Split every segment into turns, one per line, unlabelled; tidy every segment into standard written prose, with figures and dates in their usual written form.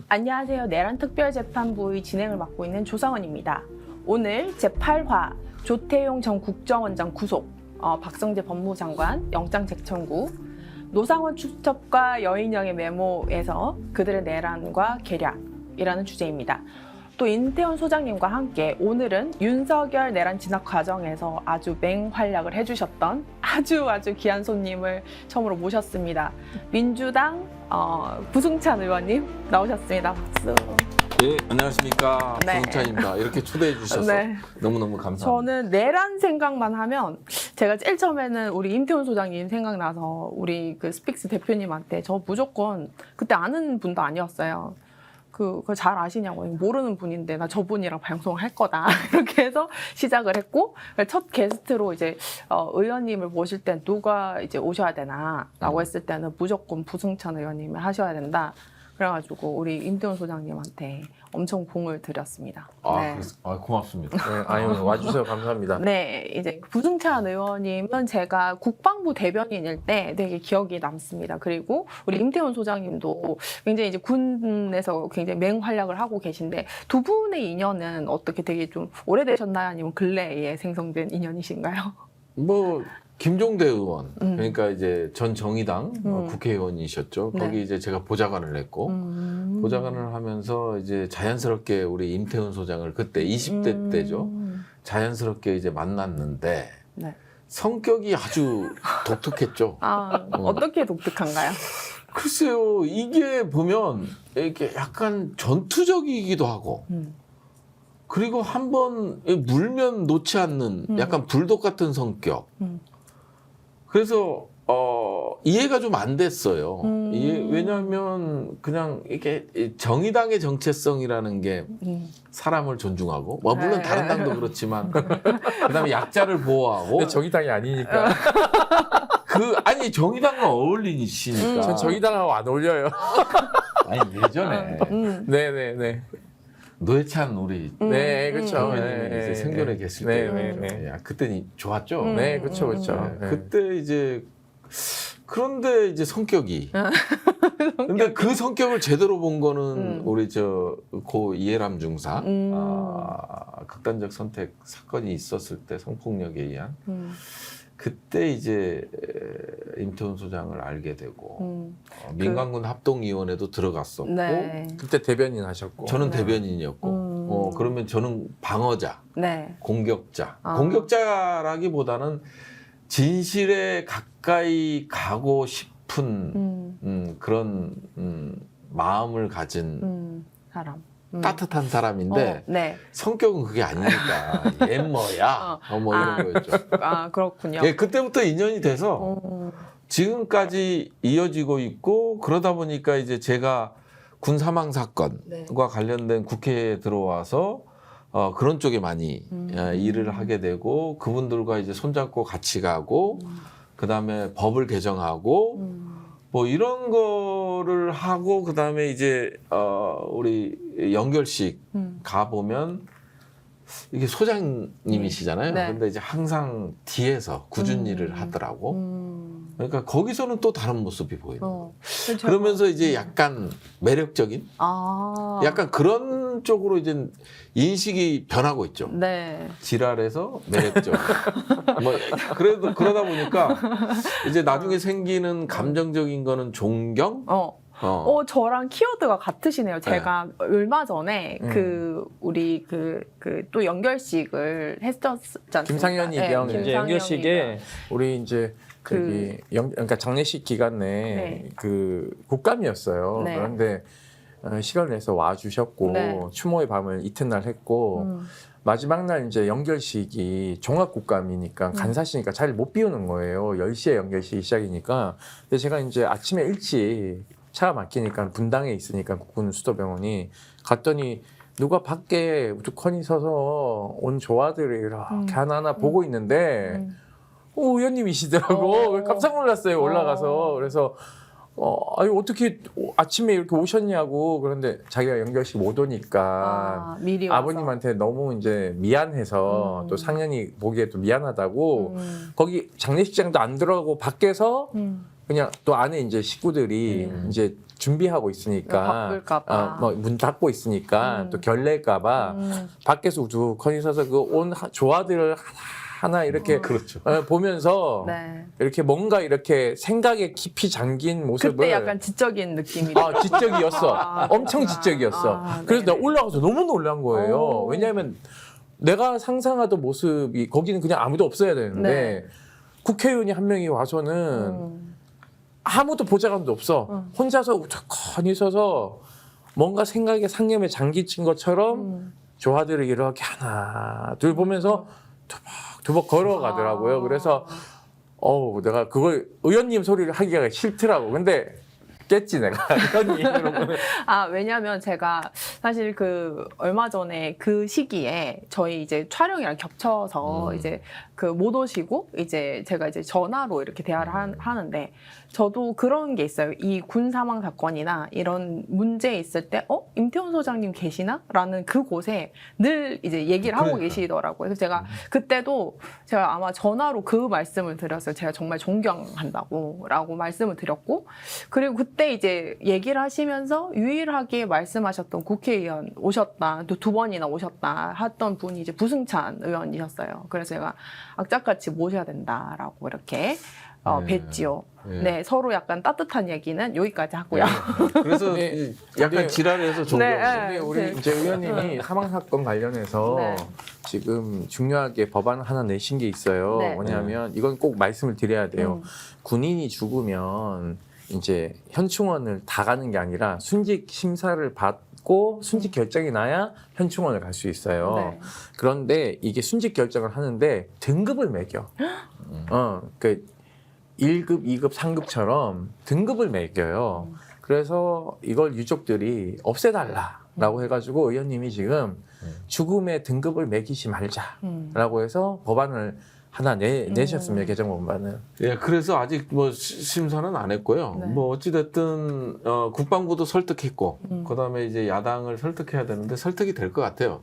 안녕하세요. 내란특별재판부의 진행을 맡고 있는 조상원입니다. 오늘 제8화 조태용 전 국정원장 구속, 박성재 법무장관 영장 재청구, 노상원 축첩과 여인영의 메모에서 그들의 내란과 계략이라는 주제입니다. 또 인태원 소장님과 함께 오늘은 윤석열 내란 진압 과정에서 아주 맹활약을 해주셨던 아주 귀한 손님을 처음으로 모셨습니다. 민주당 부승찬 의원님 나오셨습니다. 박수.
예, 안녕하십니까.
네.
부승찬입니다. 이렇게 초대해 주셔서
네.
너무너무 감사합니다.
저는 내란 생각만 하면 제가 제일 처음에는 우리 임태훈 소장님 생각나서 우리 그 스픽스 대표님한테 저 무조건 그때 아는 분도 아니었어요. 그거 잘 아시냐고. 모르는 분인데 나 저분이랑 방송을 할 거다. 이렇게 해서 시작을 했고, 첫 게스트로 이제 의원님을 모실 때 누가 이제 오셔야 되나라고 했을 때는 무조건 부승찬 의원님을 하셔야 된다. 그래가지고 우리 임태훈 소장님한테 엄청 공을 들였습니다. 네.
고맙습니다.
네, 아유, 와주셔서 감사합니다.
네, 이제 부승찬 의원님은 제가 국방부 대변인일 때 되게 기억이 남습니다. 그리고 우리 임태훈 소장님도 굉장히 이제 군에서 굉장히 맹활약을 하고 계신데 두 분의 인연은 어떻게 되게 좀 오래되셨나요? 아니면 근래에 생성된 인연이신가요?
뭐 김종대 의원, 그러니까 이제 전 정의당 국회의원이셨죠.
네.
거기 이제 제가 보좌관을 했고, 보좌관을 하면서 이제 자연스럽게 우리 임태훈 소장을 그때 20대 때죠. 자연스럽게 이제 만났는데
네.
성격이 아주 독특했죠.
어떻게 독특한가요?
글쎄요, 이게 보면 이렇게 약간 전투적이기도 하고, 그리고 한번 물면 놓지 않는 약간 불독 같은 성격. 그래서 이해가 좀 안 됐어요. 왜냐하면 그냥 이게 정의당의 정체성이라는 게 사람을 존중하고, 물론 다른 당도 그렇지만, 그다음에 약자를 보호하고.
근데 정의당이 아니니까.
아니 정의당과 어울리시니까.
전 정의당하고 안 어울려요.
아니 예전에
네네네.
노회찬 우리
네, 그렇죠.
의원님이 이제 생존에 계실 때,
네.
그때는 좋았죠.
네, 그렇죠.
네. 그때 이제 그런데 이제 성격이. 근데 그 성격을 제대로 본 거는 우리 고 이해람 중사 극단적 선택 사건이 있었을 때 성폭력에 의한 그때 이제 임태훈 소장을 알게 되고 민간군 합동위원회도 들어갔었고
네.
그때 대변인 하셨고.
저는 대변인이었고 그러면 저는 방어자,
네.
공격자. 공격자라기보다는 진실에 가까이 가고 싶은 그런 마음을 가진
사람.
따뜻한 사람인데
네.
성격은 그게 아니니까 얘 뭐야 뭐 이런 거였죠.
그렇군요.
예, 그때부터 인연이 돼서 지금까지 이어지고 있고 그러다 보니까 이제 제가 군 사망 사건과 관련된 국회에 들어와서 그런 쪽에 많이 일을 하게 되고 그분들과 이제 손잡고 같이 가고 그다음에 법을 개정하고 뭐 이런 거를 하고 그다음에 이제 우리 연결식 가 보면 이게 소장님이시잖아요.
네.
근데 이제 항상 뒤에서 꾸준히 일을 하더라고. 그러니까 거기서는 또 다른 모습이 보이는 거예요. 그러면서 이제 약간 매력적인 약간 그런 쪽으로 이제 인식이 변하고 있죠.
네.
지랄해서 매력적. 뭐 그래도 그러다 보니까 이제 나중에 생기는 감정적인 거는 존경.
저랑 키워드가 같으시네요. 제가 얼마 전에 우리 또 연결식을 했었잖아요.
김상현이 형 이제 연결식에 우리 이제 그러니까 장례식 기간 내에 그 국감이었어요.
네.
그런데 시간을 내서 와주셨고 추모의 밤을 이튿날 했고 마지막 날 이제 연결식이 종합국감이니까 간사시니까 잘 못 비우는 거예요. 10시에 연결식이 시작이니까. 근데 제가 이제 아침에 일찍 차가 막히니까 분당에 있으니까 국군 수도병원이 갔더니 누가 밖에 우두커니 서서 온 조화들이 이렇게 하나하나 보고 있는데 의원님이시더라고. 깜짝 놀랐어요. 올라가서. 그래서 아유 어떻게 아침에 이렇게 오셨냐고. 그런데 자기가 연결식 못 오니까
미리 와서.
아버님한테 너무 이제 미안해서 또 상현이 보기에도 미안하다고 거기 장례식장도 안 들어가고 밖에서 그냥 또 안에 이제 식구들이 이제 준비하고 있으니까
바쁠까봐.
뭐 문 닫고 있으니까 또 결례일까봐 밖에서 우두커니 서서 그 온 조화들을 하나 이렇게
그렇죠.
보면서
네.
이렇게 뭔가 이렇게 생각에 깊이 잠긴 모습을
그때 약간 지적인 느낌이.
지적이었어.
아,
엄청
그렇구나.
지적이었어.
아,
그래서 내가
네네.
올라가서 너무 놀란 거예요.
오.
왜냐하면 내가 상상하던 모습이 거기는 그냥 아무도 없어야 되는데
네.
국회의원이 한 명이 와서는 아무도 보좌관도 없어. 혼자서 우두커니 서서 뭔가 생각에 상념에 잠기친 것처럼 조화들을 이렇게 하나 둘 보면서 두벅두벅 걸어가더라고요. 그래서 내가 그걸 의원님 소리를 하기가 싫더라고. 근데 깼지 내가 의원님 이러면.
왜냐면 제가 사실 그 얼마 전에 그 시기에 저희 이제 촬영이랑 겹쳐서 이제 그 못 오시고 이제 제가 이제 전화로 이렇게 대화를 하는데 저도 그런 게 있어요. 이 군 사망 사건이나 이런 문제 있을 때 임태훈 소장님 계시나? 라는 그곳에 늘 이제 얘기를 하고
그러니까.
계시더라고요. 그래서 제가 그때도 제가 아마 전화로 그 말씀을 드렸어요. 제가 정말 존경한다고 라고 말씀을 드렸고 그리고 그때 이제 얘기를 하시면서 유일하게 말씀하셨던 국회의원 오셨다. 또 2번이나 오셨다 했던 분이 이제 부승찬 의원이셨어요. 그래서 제가 악착같이 모셔야 된다라고 이렇게 뵀지요. 네, 서로 약간 따뜻한 얘기는 여기까지 하고요.
그래서
네.
약간
네.
지랄해서 존경.
네.
근데 우리 이제 의원님이 사망 사건 관련해서
네.
지금 중요하게 법안 하나 내신 게 있어요.
네.
뭐냐면 이건 꼭 말씀을 드려야 돼요. 군인이 죽으면 이제 현충원을 다 가는 게 아니라 순직 심사를 받고 순직 결정이 나야 현충원을 갈 수 있어요.
네.
그런데 이게 순직 결정을 하는데 등급을 매겨. 그 1급, 2급, 3급처럼 등급을 매겨요. 그래서 이걸 유족들이 없애달라라고 해가지고 의원님이 지금 죽음의 등급을 매기지 말자라고 해서 법안을 하나 내셨습니다. 개정법안을.
예, 그래서 아직 뭐 심사는 안 했고요.
네.
뭐 어찌됐든 국방부도 설득했고, 그다음에 이제 야당을 설득해야 되는데 설득이 될 것 같아요.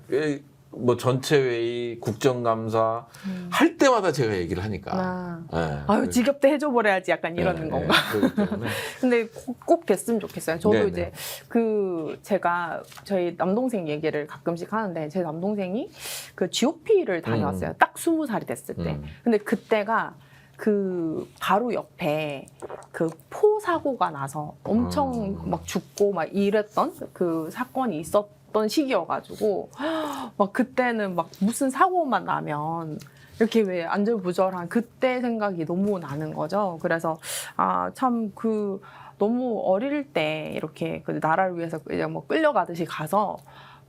뭐 전체 회의, 국정감사 할 때마다 제가 얘기를 하니까. 예.
지겹대 해줘 버려야지 약간 이러는 건가.
그렇기 때문에.
근데 꼭 됐으면 좋겠어요. 저도
네네.
이제 제가 저희 남동생 얘기를 가끔씩 하는데 제 남동생이 그 GOP를 다녀왔어요. 딱 20살이 됐을 때. 근데 그때가 그 바로 옆에 그 포 사고가 나서 엄청 막 죽고 막 이랬던 그 사건이 있었던 시기여가지고 막 그때는 막 무슨 사고만 나면 이렇게 왜 안절부절한 그때 생각이 너무 나는 거죠. 그래서 참 너무 어릴 때 이렇게 그 나라를 위해서 이제 뭐 끌려가듯이 가서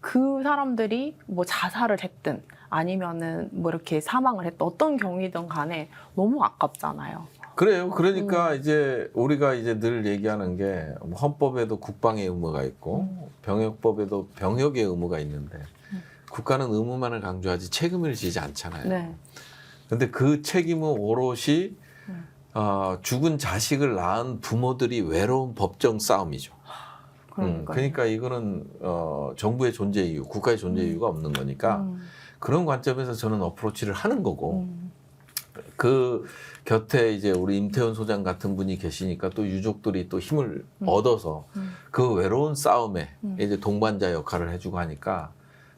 그 사람들이 뭐 자살을 했든 아니면은 뭐 이렇게 사망을 했든 어떤 경위든 간에 너무 아깝잖아요.
그래요. 그러니까 이제 우리가 이제 늘 얘기하는 게 헌법에도 국방의 의무가 있고 병역법에도 병역의 의무가 있는데 국가는 의무만을 강조하지 책임을 지지 않잖아요.
네.
근데 그 책임은 오롯이 죽은 자식을 낳은 부모들이 외로운 법정 싸움이죠. 그러니까 이거는 정부의 존재 이유, 국가의 존재 이유가 없는 거니까 그런 관점에서 저는 어프로치를 하는 거고 그 곁에 이제 우리 임태훈 소장 같은 분이 계시니까 또 유족들이 또 힘을 얻어서 그 외로운 싸움에 이제 동반자 역할을 해주고 하니까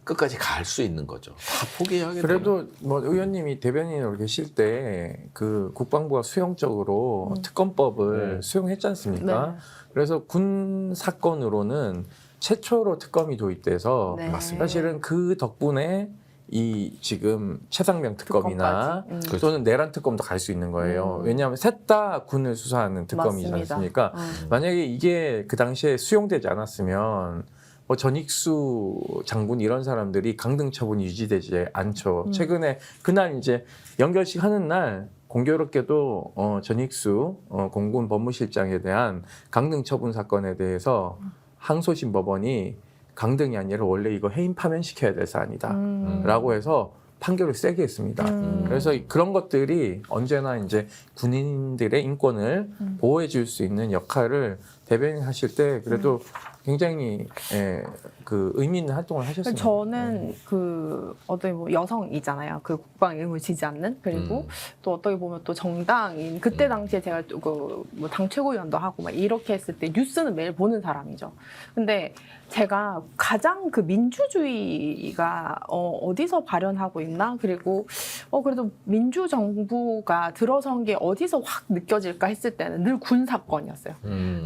끝까지 갈 수 있는 거죠. 다 포기하게 되는.
그래도 뭐 의원님이 대변인으로 계실 때 그 국방부가 수용적으로 특검법을 수용했지 않습니까?
네.
그래서 군 사건으로는 최초로 특검이 도입돼서
네.
맞습니다.
사실은 그 덕분에 이 지금 최상병 특검이나
특검까지.
또는 내란 특검도 갈 수 있는 거예요. 왜냐하면 셋 다 군을 수사하는 특검이지
맞습니다.
않습니까? 만약에 이게 그 당시에 수용되지 않았으면 뭐 전익수 장군 이런 사람들이 강등 처분이 유지되지 않죠. 최근에 그날 이제 연결식 하는 날 공교롭게도 전익수 공군 법무실장에 대한 강등 처분 사건에 대해서 항소심 법원이 강등이 아니라 원래 이거 해임 파면시켜야 될 사안이다 라고 해서 판결을 세게 했습니다. 그래서 그런 것들이 언제나 이제 군인들의 인권을 보호해 줄 수 있는 역할을 대변인 하실 때 그래도 굉장히 그 의미 있는 활동을 하셨어요.
저는 그 어떻게 보면 여성이잖아요. 그 국방 의무를 지지 않는 그리고 또 어떻게 보면 또 정당인 그때 당시에 제가 뭐 당 최고위원도 하고 막 이렇게 했을 때 뉴스는 매일 보는 사람이죠. 근데 제가 가장 그 민주주의가 어디서 발현하고 있나 그리고 그래도 민주 정부가 들어선 게 어디서 확 느껴질까 했을 때는 늘 군 사건이었어요.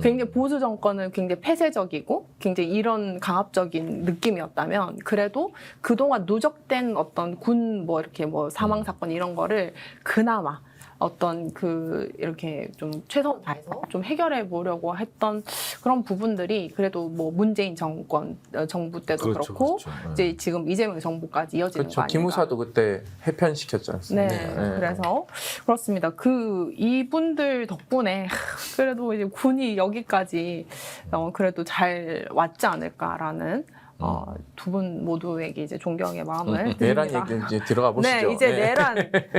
굉장히 보수 정권은 굉장히 폐쇄적이고 굉장히 이런 강압적인 느낌이었다면 그래도 그동안 누적된 어떤 군 뭐 이렇게 뭐 사망 사건 이런 거를 그나마 어떤 그 이렇게 좀 최선을 다해서 좀 해결해 보려고 했던 그런 부분들이 그래도 뭐 문재인 정권 정부 때도
그렇죠,
그렇고
그렇죠.
이제 지금 이재명 정부까지 이어지는
그렇죠.
거 아닌가.
기무사도 그때 해편시켰지 않습니까?
네, 그래서 그렇습니다. 그 이분들 덕분에 그래도 이제 군이 여기까지 그래도 잘 왔지 않을까라는 두 분 모두에게 이제 존경의 마음을
내란
드립니다.
얘기 이제 들어가 보시죠.
네, 이제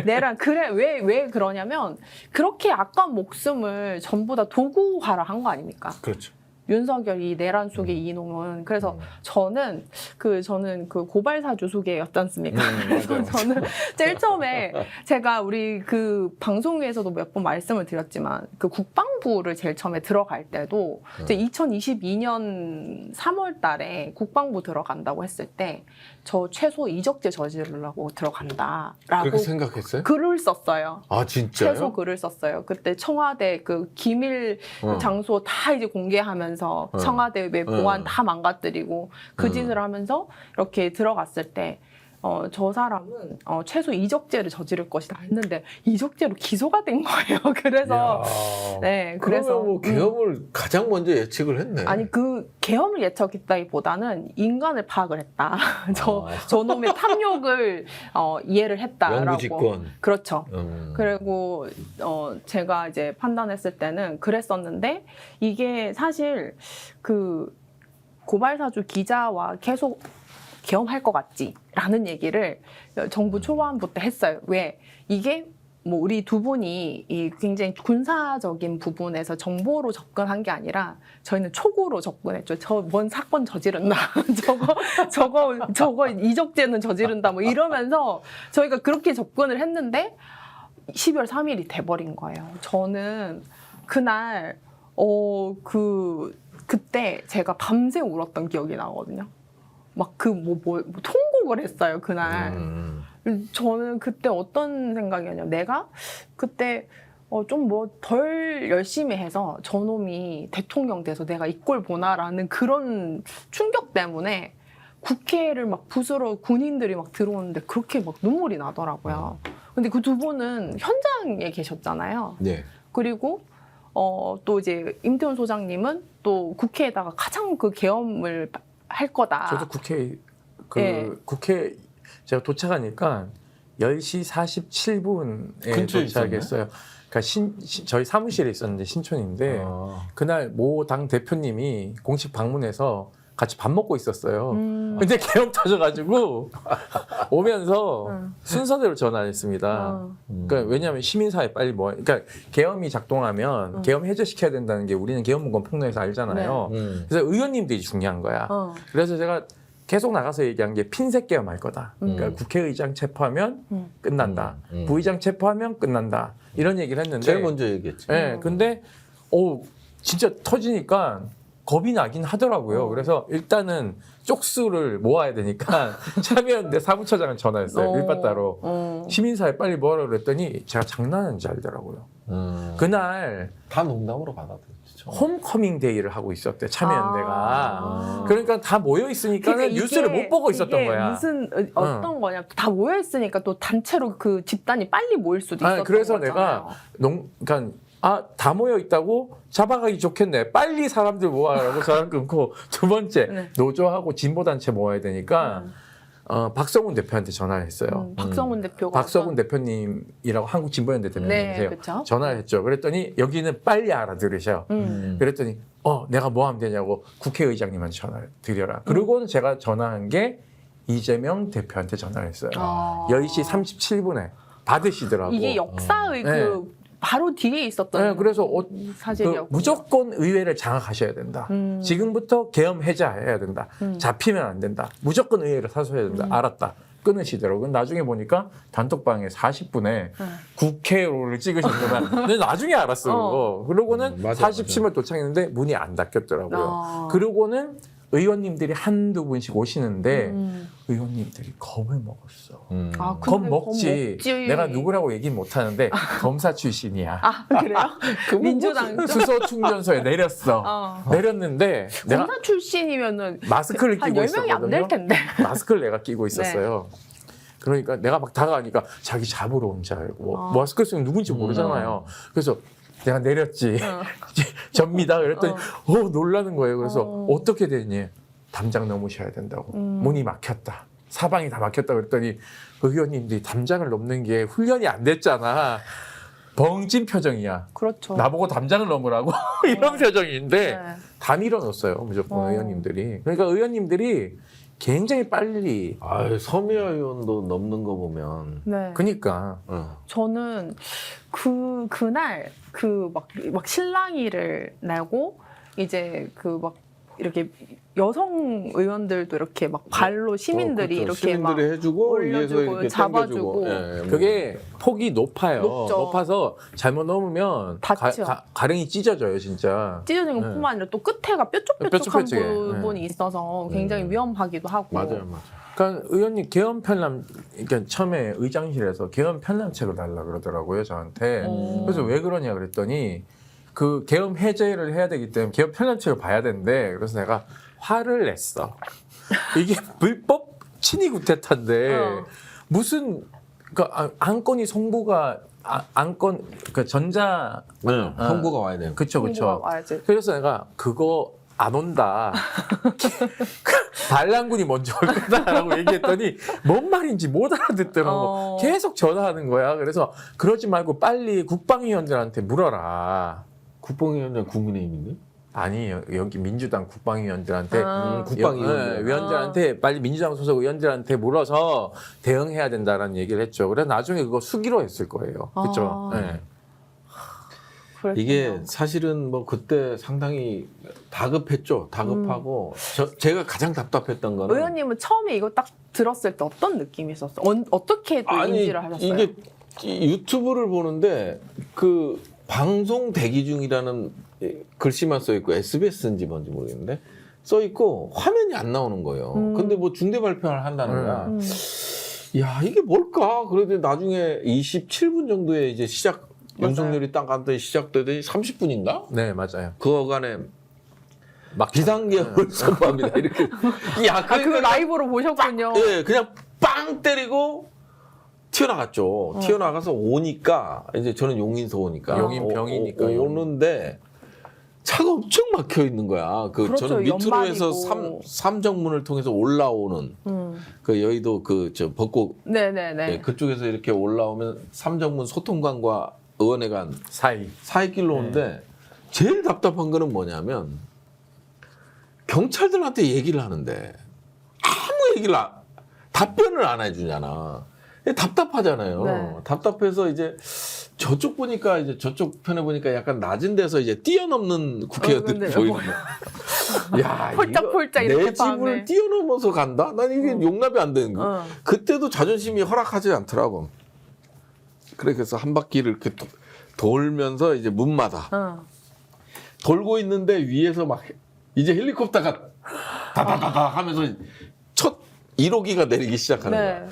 내란 그래 왜 그러냐면 그렇게 아까운 목숨을 전부 다 도구화를 한 거 아닙니까?
그렇죠.
윤석열이 내란 속의 이놈은 그래서 저는 그 고발사주 속에였지 않습니까? 그래서
맞아요.
저는 제일 처음에 제가 우리 그 방송에서도 몇 번 말씀을 드렸지만 그 국방부를 제일 처음에 들어갈 때도 이제 2022년 3월 달에 국방부 들어간다고 했을 때 저 최소 이적죄 저지르려고 들어간다라고
그렇게 생각했어요?
글을 썼어요.
아 진짜요?
최소 글을 썼어요. 그때 청와대 그 기밀 장소 다 이제 공개하면서 청와대 외 보안 다 망가뜨리고 그 짓을 하면서 이렇게 들어갔을 때 저 사람은 최소 이적죄를 저지를 것이다 했는데 이적죄로 기소가 된 거예요. 그래서 네, 그래서
그러면 뭐 계엄을 가장 먼저 예측을 했네.
아니 그 계엄을 예측했다기보다는 인간을 파악을 했다. 저놈의 탐욕을 이해를 했다라고.
영구집권.
그렇죠. 그리고 제가 이제 판단했을 때는 그랬었는데 이게 사실 그 고발사주 기자와 계속 계엄할 것 같지라는 얘기를 정부 초반부터 했어요. 왜? 이게 뭐 우리 두 분이 이 굉장히 군사적인 부분에서 정보로 접근한 게 아니라 저희는 촉으로 접근했죠. 저 뭔 사건 저지른다. 저거 이적죄는 저지른다. 뭐 이러면서 저희가 그렇게 접근을 했는데 12월 3일이 돼버린 거예요. 저는 그날 그때 제가 밤새 울었던 기억이 나거든요. 막 통곡을 했어요 그날. 저는 그때 어떤 생각이었냐면 내가 그때 좀 뭐 덜 열심히 해서 저놈이 대통령 돼서 내가 이 꼴 보나라는 그런 충격 때문에 국회를 막 부수러 군인들이 막 들어오는데 그렇게 막 눈물이 나더라고요. 근데 그 두 분은 현장에 계셨잖아요.
네.
그리고 또 이제 임태훈 소장님은 또 국회에다가 가장 그 계엄을 할 거다.
저도 국회
네.
제가 도착하니까 10시 47분에
근처에
도착했어요. 그러니까 저희 사무실에 있었는데 신촌인데 그날 모 당 대표님이 공식 방문해서 같이 밥 먹고 있었어요. 근데 계엄 터져가지고 오면서 순서대로 전화했습니다. 그러니까 왜냐하면 시민사회 빨리 그러니까 계엄이 작동하면 계엄 해제시켜야 된다는 게 우리는 계엄문건 폭로에서 알잖아요. 그래서 의원님들이 중요한 거야. 그래서 제가 계속 나가서 얘기한 게 핀셋 계엄할 거다. 그러니까 국회의장 체포하면 끝난다. 부의장 체포하면 끝난다. 이런 얘기를 했는데
제일 먼저 얘기했죠.
네, 근데 진짜 터지니까 겁이 나긴 하더라고요. 그래서 일단은 쪽수를 모아야 되니까 참여연대 사무처장을 전화했어요. 일바따로. 시민사회 빨리 모아라 그랬더니 제가 장난하는 줄 알더라고요. 그날
다 농담으로 받아들였죠.
홈커밍 데이를 하고 있었대, 참여연대가. 그러니까 다 모여 있으니까
그러니까
뉴스를 못 보고 있었던
이게
거야.
무슨 어떤 거냐? 다 모여 있으니까 또 단체로 그 집단이 빨리 모일 수도 있었던
그래서
거잖아요.
내가 그러니까 다 모여 있다고 잡아가기 좋겠네. 빨리 사람들 모아라고 전화 끊고 두 번째
네.
노조하고 진보단체 모아야 되니까 박성훈 대표한테 전화를 했어요.
박성훈 대표가
박성훈 대표님이라고 한국 진보연대 대표님이세요.
그쵸?
전화를 했죠. 그랬더니 여기는 빨리 알아들으셔. 그랬더니 내가 뭐 하면 되냐고 국회의장님한테 전화를 드려라. 그리고는 제가 전화한 게 이재명 대표한테 전화를 했어요. 10시 37분에 받으시더라고.
이게 역사의
네.
바로 뒤에 있었던
네, 그래서
사실이었고
무조건 의회를 장악하셔야 된다. 지금부터 계엄 해제해야 된다. 잡히면 안 된다. 무조건 의회를 사수해야 된다. 알았다. 끊으시더라고요. 나중에 보니까 단톡방에 40분에 국회로를 찍으셨구나. 근데 나중에 알았어요. 그거. 그러고는
맞아,
40층을 도착했는데 문이 안 닫혔더라고요. 그러고는 의원님들이 한두 분씩 오시는데 의원님들이 겁을 먹었어.
아,
겁
근데
먹지. 내가 누구라고 얘기는 못하는데 검사 출신이야.
아 그래요? 민주당
수소 충전소에 내렸어. 내렸는데 내가
검사 출신이면은
마스크를
한
끼고
10명이 안 될
있었거든요.
텐데.
마스크를 내가 끼고 있었어요. 그러니까 내가 막 다가가니까 자기 잡으러 온 줄 알고 마스크 쓰면 누군지 모르잖아요. 그래서 내가 내렸지. 접니다. 그랬더니 놀라는 거예요. 그래서 어떻게 되니? 담장 넘으셔야 된다고. 문이 막혔다. 사방이 다 막혔다 그랬더니 의원님들이 담장을 넘는 게 훈련이 안 됐잖아. 벙찐 표정이야.
그렇죠.
나보고 담장을 넘으라고 이런 표정인데
네.
다 밀어넣었어요. 무조건 의원님들이. 그러니까 의원님들이 굉장히 빨리.
아유, 서미아 의원도 넘는 거 보면.
네.
그러니까
저는 그날 막 실랑이를 내고 이제 막 이렇게 여성 의원들도 이렇게 막 발로 시민들이
그렇죠.
이렇게 막
시민들이 해주고
올려주고
위에서 이렇게
잡아주고.
당겨주고. 예,
그게 폭이 높아요.
높죠.
높아서 잘못 넘으면
다쳐.
가랭이 찢어져요, 진짜.
찢어진
네.
것뿐만 아니라 또 끝에가 뾰족뾰족한
뾰족뾰족해.
부분이 있어서 굉장히 위험하기도 하고.
맞아요.
그러니까 의원님 계엄 편람, 그러니까 처음에 의장실에서 계엄 편람책을 달라 그러더라고요, 저한테. 그래서 왜 그러냐 그랬더니 그 계엄 해제를 해야 되기 때문에 계엄 편람책을 봐야 되는데 그래서 내가 화를 냈어. 이게 불법 친위 구태타인데 무슨 그 안건이 송부가 안건 그 전자
선고가 와야 돼요.
그쵸.
홍보가 와야지.
그래서 내가 그거 안 온다. 반란군이 먼저 올 거다라고 얘기했더니 뭔 말인지 못 알아듣더라고. 계속 전화하는 거야. 그래서 그러지 말고 빨리 국방위원들한테 물어라.
국방위원장 국민의힘인데?
아니 여기 민주당 국방위원들한테
국방위원들.
위원들한테 빨리 민주당 소속 의원들한테 물어서 대응해야 된다라는 얘기를 했죠. 그래서 나중에 그거 수기로 했을 거예요. 그렇죠? 네.
이게 사실은 뭐 그때 상당히 다급했죠. 다급하고 제가 가장 답답했던 거는
의원님은 처음에 이거 딱 들었을 때 어떤 느낌이 있었어요? 어떻게 또 인지를 하셨어요?
이게 유튜브를 보는데 그 방송 대기 중이라는 글씨만 써 있고 SBS인지 뭔지 모르겠는데 써 있고 화면이 안 나오는 거예요. 근데 뭐 중대 발표를 한다는 거야. 야, 이게 뭘까? 그런데 나중에 27분 정도에 이제 윤석열이 딱 갔더니 시작되더니 30분인가?
네, 맞아요.
그거간에 막 비상계엄을 선포합니다. 이렇게. 야,
그거 라이브로 보셨군요.
예, 그냥 빵 때리고 튀어나갔죠. 튀어나가서 오니까 이제 저는 용인서 오니까
용인병이니까
오는데 차가 엄청 막혀 있는 거야.
그렇죠,
저는 밑으로 해서
연말이고.
삼정문을 통해서 올라오는 그 여의도 저 벚꽃
네네네.
그쪽에서 이렇게 올라오면 삼정문 소통관과 의원회관 사이 길로 오는데 제일 답답한 거는 뭐냐면 경찰들한테 얘기를 하는데 아무 얘기를 답변을 안 해주잖아. 답답하잖아요.
네.
답답해서 이제 저쪽 보니까 이제 저쪽 편에 보니까 약간 낮은 데서 이제 뛰어넘는 국회의원들이
근데
보이는 거야. 야,
폴짝폴짝
이거
이렇게
내 집을
밤에.
뛰어넘어서 간다? 난 이게 용납이 안 되는 거. 그때도 자존심이 허락하지 않더라고. 그래서 한 바퀴를 이렇게 돌면서 이제 문마다 돌고 있는데 위에서 막 이제 헬리콥터가 다다다다 하면서 첫 1호기가 내리기 시작하는 거야.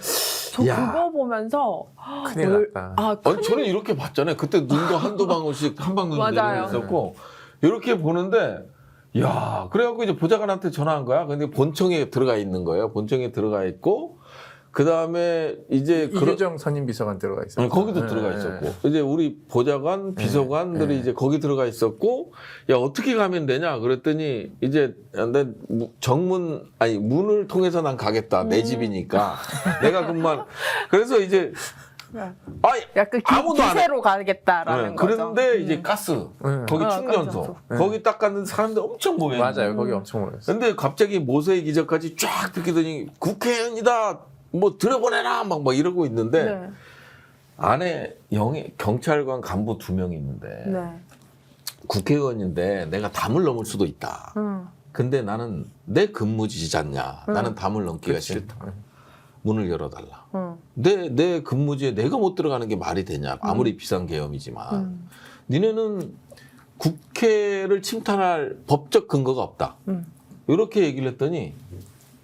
저
야.
그거 보면서
큰일 났다.
아니 저는 이렇게 봤잖아요. 그때 눈도 한두 방울씩 한 방울
맞아요.
내리고 이렇게 보는데 야 그래갖고 이제 보좌관한테 전화한 거야. 근데 본청에 들어가 있는 거예요. 본청에 들어가 있고 그 다음에 이제
이규정 선임비서관 들어가 있어요.
거기도 들어가 있었고 이제 우리 보좌관 비서관들이 이제 거기 들어가 있었고 야 어떻게 가면 되냐 그랬더니 이제 난 문을 통해서 난 가겠다 내 집이니까 내가 그만 그래서 이제
약간
아무도 안 해.
기세로 가겠다라는 거죠.
그런데 이제 가스 거기 충전소 거기 딱 갔는데 사람들 엄청 모여
맞아요. 거기 엄청 모였어요.
근데 갑자기 모세의 기적까지 쫙 듣기더니 국회의원이다 뭐 들어보내라 막 이러고 있는데 안에 경찰관 간부 2명이 있는데
네.
국회의원인데 내가 담을 넘을 수도 있다. 근데 나는 내 근무지지 않냐. 나는 담을 넘기가
그치.
싫다. 문을 열어달라. 내 근무지에 내가 못 들어가는 게 말이 되냐. 아무리 비싼 계엄이지만. 니네는 국회를 침탈할 법적 근거가 없다. 이렇게 얘기를 했더니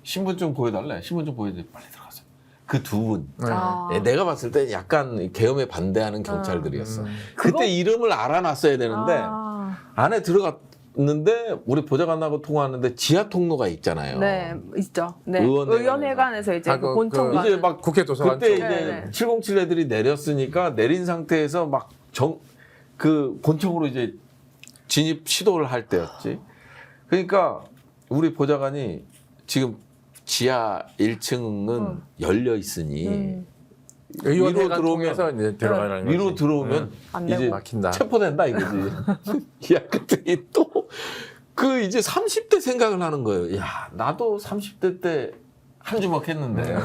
신분증 보여달래. 신분증 보여달래. 빨리 들어가서. 그 2분.
아.
내가 봤을 때 약간 계엄에 반대하는 경찰들이었어. 그때
그거-
이름을 알아놨어야 되는데
아.
안에 들어갔는데 우리 보좌관하고 통화하는데 지하 통로가 있잖아요.
네, 있죠. 네.
의원회관에서.
의원회관에서 이제
아,
그
그-
본청
그-
가는
이제 막
국회 도서관
그때
쪽.
이제
네.
707 애들이 내렸으니까 내린 상태에서 막 그 본청으로 이제 진입 시도를 할 때였지. 그러니까 우리 보좌관이 지금 지하 1층은 열려 있으니
의원회관
위로
통해서 이제 들어가라는
위로
거지.
들어오면
안
이제
되고.
막힌다.
체포된다 이거지. 야, 그때 또 그 이제 30대 생각을 하는 거예요. 야, 나도 30대 때 한 주먹 했는데.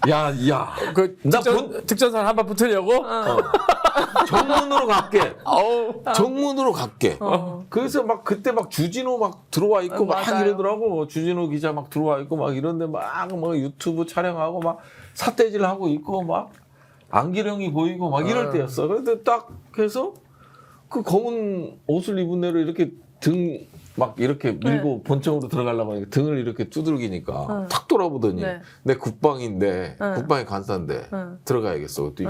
야,
그
나
특전사 한번 붙으려고?
정문으로 갈게.
어우.
정문으로 갈게.
어.
그래서 막 그때 막 주진우 막 들어와 있고 막
맞아요.
이러더라고. 주진우 기자 막 들어와 있고 막 이런데 막 유튜브 촬영하고 막 삿대질 하고 있고 막 안기령이 보이고 막 이럴 때였어. 그런데 딱 해서 그 검은 옷을 입은 애를 이렇게 막 이렇게 밀고 본청으로 들어가려고 하니까 등을 이렇게 두들기니까 탁 돌아보더니
네.
내 국방인데
응.
국방의 간사인데
응.
들어가야겠어. 그랬더니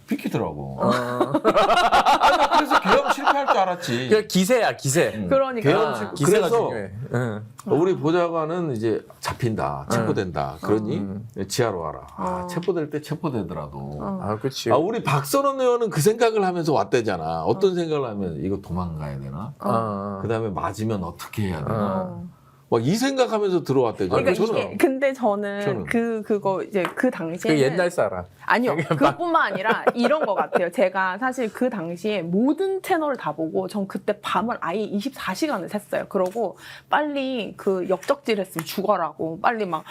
비키더라고.
어.
나 그래서 계엄 실패할 줄 알았지.
그냥 기세야, 기세.
그러니까.
계엄
기세가
그래서
중요해. 응.
우리 보좌관은 이제 잡힌다, 체포된다. 그러니
음.
지하로 와라. 아, 체포될 때 체포되더라도.
아, 그렇지.
아, 우리 박선원 의원은 그 생각을 하면서 왔대잖아. 어떤 생각을 하면 이거 도망가야 되나?
어.
그다음에 맞으면 어떻게 해야 되나?
어.
막 이 생각하면서 들어왔대잖아.
그러니까
저는
이게 근데 저는 그거 이제 그 당시에
그 옛날 사람.
아니요 그뿐만 아니라 이런 것 같아요. 제가 사실 그 당시에 모든 채널을 다 보고 전 그때 밤을 아예 24시간을 샜어요. 그러고 빨리 그 역적질했으면 죽어라고 빨리 막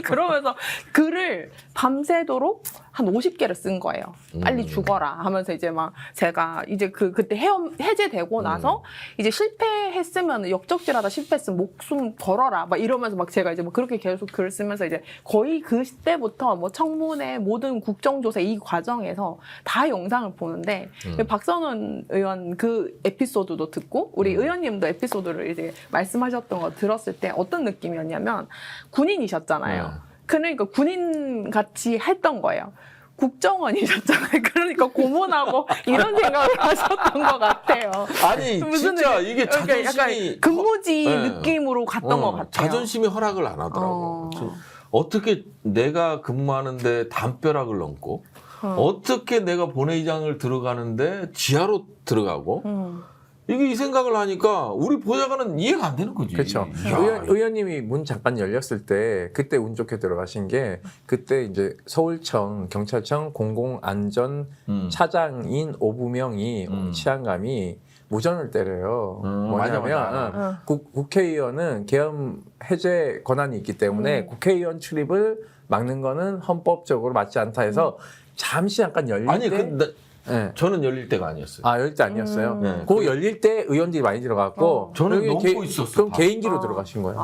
그러면서 글을 밤새도록 한 50개를 쓴 거예요. 빨리 죽어라 하면서 이제 막 제가 이제 그때 해제되고 나서 이제 실패했으면 역적질하다 실패했으면 목숨 걸어라 막 이러면서 막 제가 이제 뭐 그렇게 계속 글을 쓰면서 이제 거의 그 때부터 뭐 청문회 모든 국정조사 이 과정에서 다 영상을 보는데 박선원 의원 그 에피소드도 듣고 우리 의원님도 에피소드를 이제 말씀하셨던 거 들었을 때 어떤 느낌이었냐면 군인이셨잖아요. 그러니까 군인 같이 했던 거예요. 국정원이셨잖아요. 그러니까 고문하고 이런 생각을 하셨던 것 같아요.
아니 진짜 이게
그러니까
자존심이
약간 근무지
네.
느낌으로 갔던 것 같아요.
자존심이 허락을 안 하더라고. 어떻게 내가 근무하는데 담벼락을 넘고 어떻게 내가 본회의장을 들어가는데 지하로 들어가고 이게 이 생각을 하니까 우리 보좌관은 이해가 안 되는 거지.
그렇죠.
야,
의원님이 문 잠깐 열렸을 때 그때 운 좋게 들어가신 게 그때 이제 서울청 경찰청 공공안전 차장인 오부명이 치안감이 무전을 때려요. 뭐냐면
맞아.
국회의원은 계엄 해제 권한이 있기 때문에 국회의원 출입을 막는 거는 헌법적으로 맞지 않다 해서 잠시 잠깐 열릴
아니
때
근데
네.
저는 열릴 때가 아니었어요.
아, 열릴 때 아니었어요?
네.
그 열릴 때 의원들이 많이 들어갔고
저는
여기
넘고 있었어,
그럼
다.
개인기로 들어가신 거예요.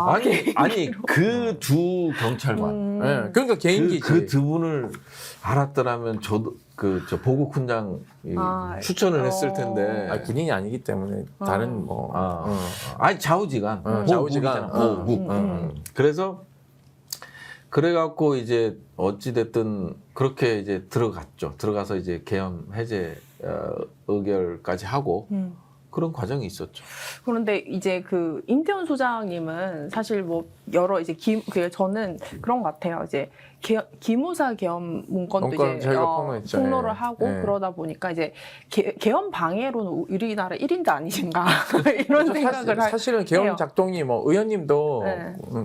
아니 그 두 경찰관
네. 그러니까 개인기지.
그 두 분을 알았더라면 저도 저 보국 훈장 추천을 했을 텐데.
아니, 군인이 아니기 때문에 다른 뭐
아니 좌우지간,
좌우지간.
보국. 그래서 그래갖고 이제 어찌 됐든 그렇게 이제 들어갔죠. 들어가서 이제 계엄 해제 의결까지 하고 그런 과정이 있었죠.
그런데 이제 그 임태훈 소장님은 사실 뭐 여러 이제 저는 그런 것 같아요. 이제 기무사 계엄 문건도 이제 폭로를 하고 그러다 보니까 이제 계엄 방해로는 우리나라 1인자 아니신가 이런 생각을
사실은 계엄
해요.
작동이 뭐 의원님도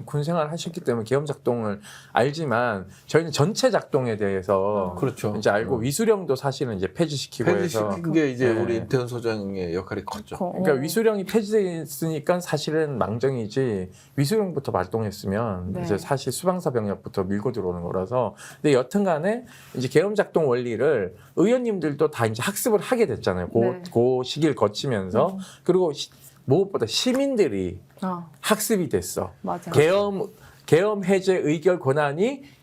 군 생활 하셨기 때문에 계엄 작동을 알지만 저희는 전체 작동에 대해서
그렇죠.
이제 알고 위수령도 사실은 이제 폐지시키고 해서
폐지시킨 게 이제 우리 임태훈 소장의 역할이 컸죠.
그러니까 위수령이 폐지됐으니까 사실은 망정이지 위수령부터 발동 작동했으면
네.
이제 사실 수방사 병력부터 밀고 들어오는 거라서. 근데 여튼간에 이제 계엄 작동 원리를 의원님들도 다 이제 학습을 하게 됐잖아요.
네.
그 시기를 거치면서 그리고 무엇보다 시민들이 학습이 됐어.
맞아.
계엄 해제 의결 권한이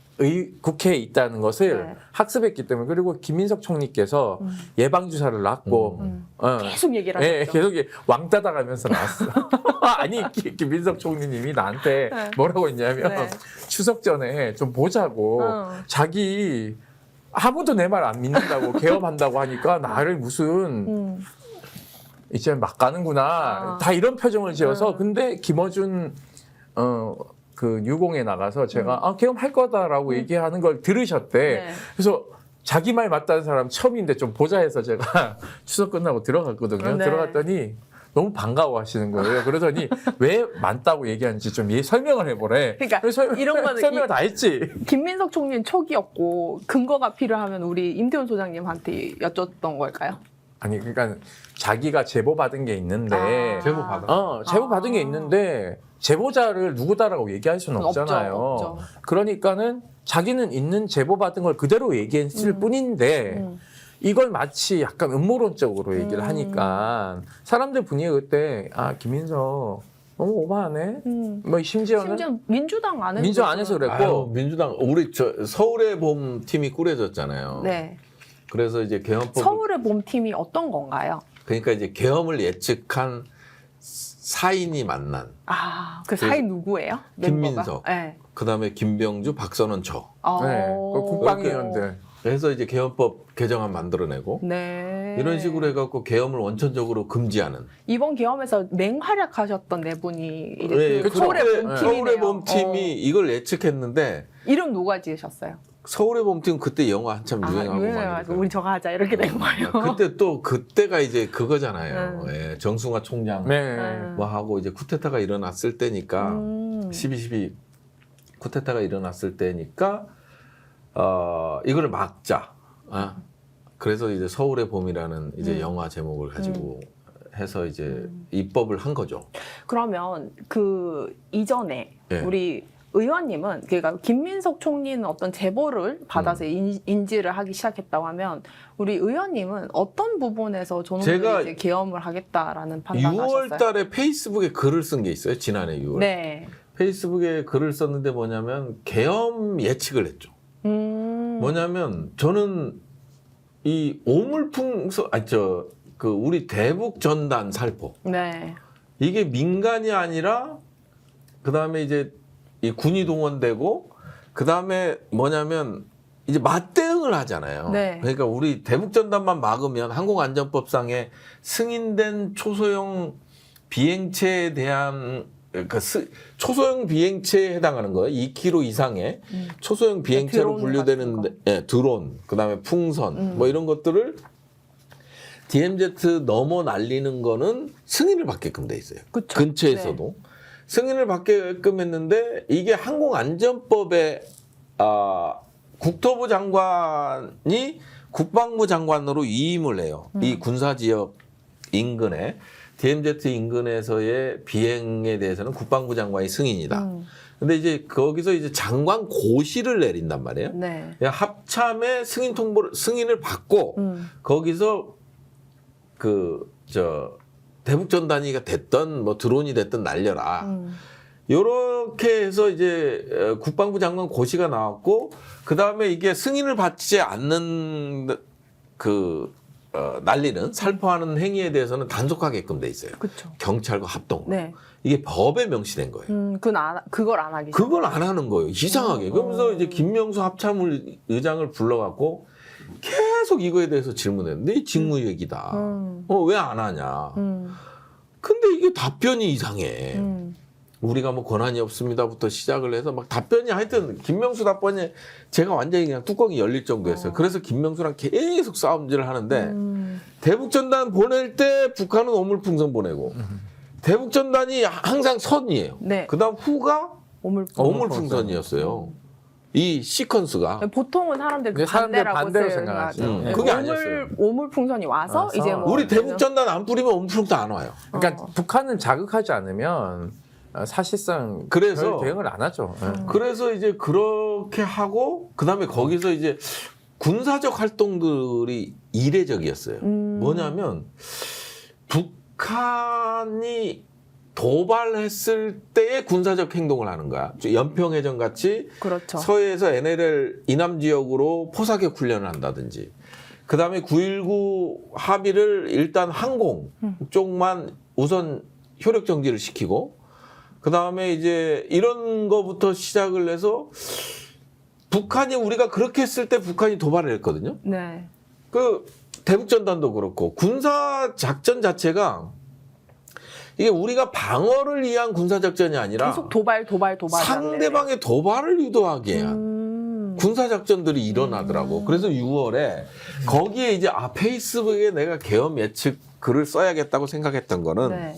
국회에 있다는 것을
네.
학습했기 때문에. 그리고 김민석 총리께서 예방주사를 놨고
계속 얘기를
예,
하셨죠.
계속 왕따다 가면서 나왔어. 아니 김민석 총리님이 나한테
네.
뭐라고 했냐면
네.
추석 전에 좀 보자고 자기 아무도 내 말 안 믿는다고 계엄한다고 하니까 나를 무슨 이제 막 가는구나 다 이런 표정을 지어서 근데 김어준 그 유공에 나가서 제가 계엄할 거다라고 얘기하는 걸 들으셨대.
네.
그래서 자기 말 맞다는 사람 처음인데 좀 보자 해서 제가 추석 끝나고 들어갔거든요.
네.
들어갔더니 너무 반가워하시는 거예요. 그러더니 왜 맞다고 얘기하는지 좀 설명을 해보래.
그러니까
그래서
이런 거는
설명을 다 했지.
김민석 총리는 촉이었고 근거가 필요하면 우리 임태훈 소장님한테 여쭸던 걸까요?
아니 그러니까 자기가 제보 받은 게 있는데
제보 받아.
제보 받은 게 있는데 제보자를 누구다라고 얘기할 수는 없잖아요.
없죠.
그러니까는 자기는 있는 제보 받은 걸 그대로 얘기했을 뿐인데 이걸 마치 약간 음모론적으로 얘기를 하니까 사람들 분위기가 그때 김민석 너무 오버하네. 뭐 심지어는
민주당 안에서
민주당 안에서 그랬고
아유, 민주당 우리 서울의 봄 팀이 꾸려졌잖아요.
네.
그래서 이제 계엄법
서울의 봄팀이 어떤 건가요?
그러니까 이제 계엄을 예측한 사인이 만난
그 사이 누구예요?
김민석.
네.
그다음에 김병주, 박선원 저.
네, 그 국방위원들.
그래서 이제 계엄법 개정안 만들어내고
네.
이런 식으로 해갖고 계엄을 원천적으로 금지하는.
이번 계엄에서 맹활약하셨던 네 분이 이제
네,
그 서울의 봄팀이네요.
서울의 봄팀이 이걸 예측했는데
이름 누가 지으셨어요?
서울의 봄팀 그때 영화 한참 유행하고
유행해가지고 우리 저거 하자 이렇게 된 거예요.
그때 또 그때가 이제 그거잖아요. 예, 정승화 총장
네.
뭐 하고 이제 쿠데타가 일어났을 때니까 12.12 쿠데타가 일어났을 때니까 이걸 막자. 그래서 이제 서울의 봄이라는 이제 영화 제목을 가지고 해서 이제 입법을 한 거죠.
그러면 그 이전에
네.
우리 의원님은 그러니까 김민석 총리는 어떤 제보를 받아서 인지를 하기 시작했다고 하면 우리 의원님은 어떤 부분에서
제가
저는 이제 계엄을 하겠다라는 판단하셨어요?
6월 달에 페이스북에 글을 쓴 게 있어요. 지난해 6월.
네.
페이스북에 글을 썼는데 뭐냐면 계엄 예측을 했죠. 뭐냐면 저는 이 오물풍선 우리 대북 전단 살포.
네.
이게 민간이 아니라 그다음에 이제 이 군이 동원되고 그다음에 뭐냐면 이제 맞대응을 하잖아요.
네.
그러니까 우리 대북 전단만 막으면 항공안전법상에 승인된 초소형 비행체에 대한 초소형 비행체에 해당하는 거예요. 2km 이상의 초소형 비행체로 분류되는 드론, 그다음에 풍선 뭐 이런 것들을 DMZ 넘어 날리는 거는 승인을 받게끔 돼 있어요.
그쵸.
근처에서도 승인을 받게끔 했는데 이게 항공안전법에 국토부 장관이 국방부 장관으로 위임을 해요. 이 군사지역 인근에 DMZ 인근에서의 비행에 대해서는 국방부 장관이 승인이다. 근데 이제 거기서 이제 장관 고시를 내린단 말이에요.
네.
합참의 승인을 받고 거기서 대북 전단위가 됐던 뭐 드론이 됐든 날려라. 요렇게 해서 이제 국방부 장관 고시가 나왔고 그다음에 이게 승인을 받지 않는 날리는 살포하는 행위에 대해서는 단속하게끔 돼 있어요.
그렇죠.
경찰과 합동.
네.
이게 법에 명시된 거예요.
그걸 안 하기.
그걸 안 하는 거예요. 이상하게. 그러면서 이제 김명수 합참의장을 불러갖고 계속 이거에 대해서 질문했는데 이 직무유기다. 왜 안 하냐. 근데 이게 답변이 이상해. 우리가 뭐 권한이 없습니다부터 시작을 해서 막 답변이 하여튼 김명수 답변이 제가 완전히 그냥 뚜껑이 열릴 정도였어요. 그래서 김명수랑 계속 싸움질을 하는데 대북전단 보낼 때 북한은 오물풍선 보내고 대북전단이 항상 선이에요.
네.
그다음 후가 오물풍선이었어요. 이 시퀀스가.
보통은 사람들이
사람들
반대라고
반대로 생각하죠.
그게 아니었어요.
오물풍선이 와서 이제 뭐
우리 대북전단 안 뿌리면 오물풍선 안 와요.
그러니까 북한은 자극하지 않으면 사실상
그래서
별 대응을 안 하죠.
그래서 이제 그렇게 하고 그다음에 거기서 이제 군사적 활동들이 이례적이었어요. 뭐냐면 북한이 도발했을 때의 군사적 행동을 하는 거야. 연평해전 같이
그렇죠.
서해에서 NLL 이남 지역으로 포사격 훈련을 한다든지, 그 다음에 9.19 합의를 일단 항공 쪽만 우선 효력 정지를 시키고, 그 다음에 이제 이런 거부터 시작을 해서 북한이 우리가 그렇게 했을 때 북한이 도발을 했거든요.
네.
그 대북전단도 그렇고 군사 작전 자체가 이게 우리가 방어를 위한 군사 작전이 아니라
계속 도발.
상대방의 도발을 유도하게 한 군사 작전들이 일어나더라고. 그래서 6월에 거기에 이제 페이스북에 내가 계엄 예측 글을 써야겠다고 생각했던 거는
네.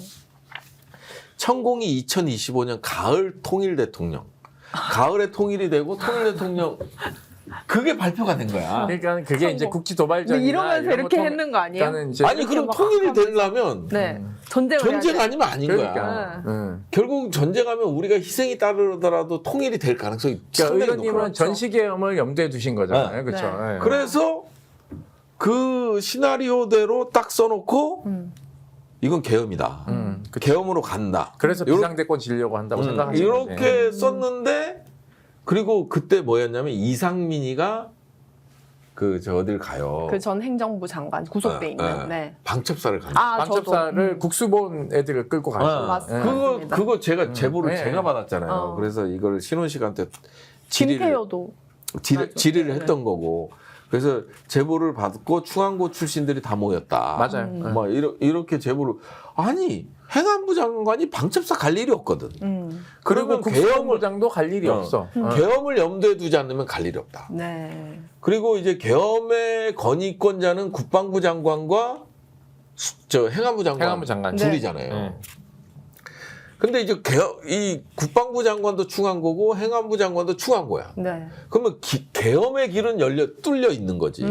천공이 2025년 가을 통일 대통령, 가을에 통일이 되고 통일 대통령 그게 발표가 된 거야.
그러니까 그게 이제 국지 도발전이나
이러면서 이렇게 했는 거 아니에요?
아니 그럼 통일이 되려면
네. 전쟁
아니면 아닌
그러니까.
거야. 결국 전쟁하면 우리가 희생이 따르더라도 통일이 될 가능성이 상당히 높아요.
의원님은 전시계엄을 염두에 두신 거잖아요,
네.
그렇죠?
네.
그래서 그 시나리오대로 딱 써놓고 이건 계엄이다. 그 계엄으로 간다.
그래서 비상대권 지려고 한다고 생각하시는
이렇게 썼는데, 그리고 그때 뭐였냐면 이상민이가 어딜 가요.
그 전 행정부 장관 구속돼 있는. 네.
방첩사를 간다.
방첩사를 국수본 애들을 끌고 가죠.
맞습니다.
그거 제가 제보를
네.
제가 받았잖아요. 그래서 이걸 신원 씨한테
김태효도
질의를 했던 거고. 그래서 제보를 받고 충안고 출신들이 다 모였다.
맞아요.
뭐 이렇게 제보를, 아니 행안부 장관이 방첩사 갈 일이 없거든.
그리고
그러면
국수본부장도 갈 일이 없어.
계엄을 염두에 두지 않으면 갈 일이 없다.
네.
그리고 이제 계엄의 건의권자는 국방부 장관과 행안부 장관 둘이잖아요.
네.
근데 이제 이 국방부 장관도 충안고고 행안부 장관도 충안고야.
네.
그러면 계엄의 길은 뚫려 있는 거지.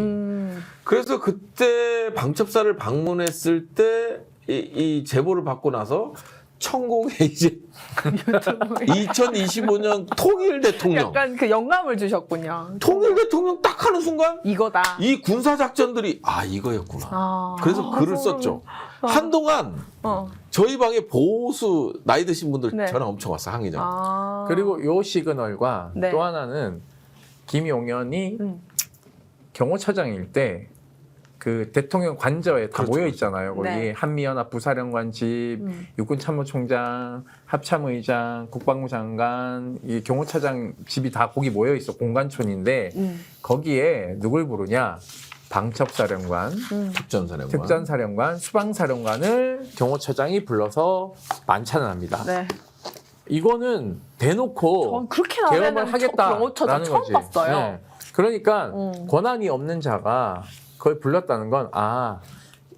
그래서 그때 방첩사를 방문했을 때 이 제보를 받고 나서 천공에 이제 2025년 통일 대통령.
약간 그 영감을 주셨군요.
통일 대통령 딱 하는 순간
이거다.
이 군사 작전들이 이거였구나. 그래서 글을 썼죠. 한동안 저희 방에 보수 나이 드신 분들
네.
전화 엄청 왔어, 항의장.
그리고 요 시그널과
네.
또 하나는 김용현이 경호처장일 때 그 대통령 관저에 다
그렇죠.
모여 있잖아요. 거기
네.
한미연합 부사령관 집, 육군참모총장, 합참의장, 국방부 장관, 이 경호처장 집이 다 거기 모여 있어. 공관촌인데 거기에 누굴 부르냐? 방첩사령관, 특전사령관, 수방사령관을 경호처장이 불러서 만찬을 합니다.
네.
이거는 대놓고
전 그렇게
계엄을
나가는
하겠다라는
경호처장 처음
거지.
봤어요.
네. 그러니까 권한이 없는 자가 그걸 불렀다는 건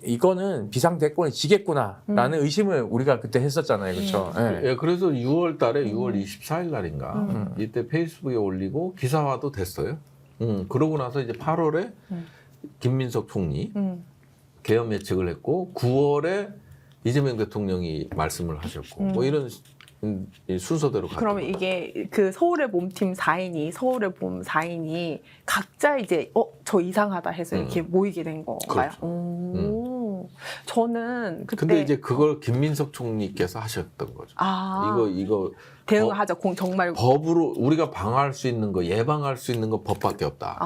이거는 비상대권을 지겠구나라는 의심을 우리가 그때 했었잖아요, 그렇죠?
예, 그래서 6월 달에 6월 24일 날인가 이때 페이스북에 올리고 기사화도 됐어요. 그러고 나서 이제 8월에 김민석 총리 계엄 예측을 했고 9월에 이재명 대통령이 말씀을 하셨고 뭐 이런 이 순서대로 갔던
그러면 이게 그 서울의 봄팀 4인이 각자 이제 저 이상하다 해서 이렇게 모이게 된 건가요?
그렇죠.
저는 그때
근데 이제 그걸 김민석 총리께서 하셨던 거죠. 이거
대응하자. 정말
법으로 우리가 방어할 수 있는 거, 예방할 수 있는 거 법밖에 없다.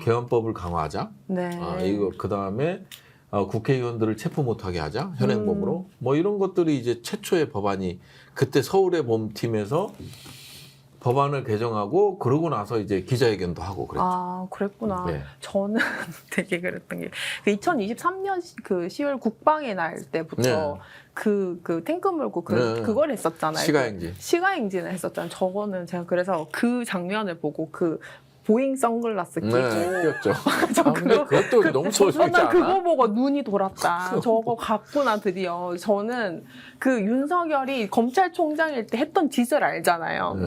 계엄법을 강화하자.
네.
이거 그다음에 국회의원들을 체포 못하게 하자, 현행범으로. 뭐 이런 것들이 이제 최초의 법안이 그때 서울의 봄팀에서 법안을 개정하고 그러고 나서 이제 기자회견도 하고 그랬죠.
그랬구나.
네.
저는 되게 그랬던 게 2023년 그 10월 국방의 날 때부터 그 탱크 몰고 그걸 했었잖아요. 시가행진을 했었잖아요. 저거는 제가 그래서 그 장면을 보고 그 보잉 선글라스 끼고
끼었죠. 근데 그것도 너무 소소하지 않아?
난 그거 보고 눈이 돌았다. 저거 갔구나 드디어. 저는 그 윤석열이 검찰총장일 때 했던 짓을 알잖아요.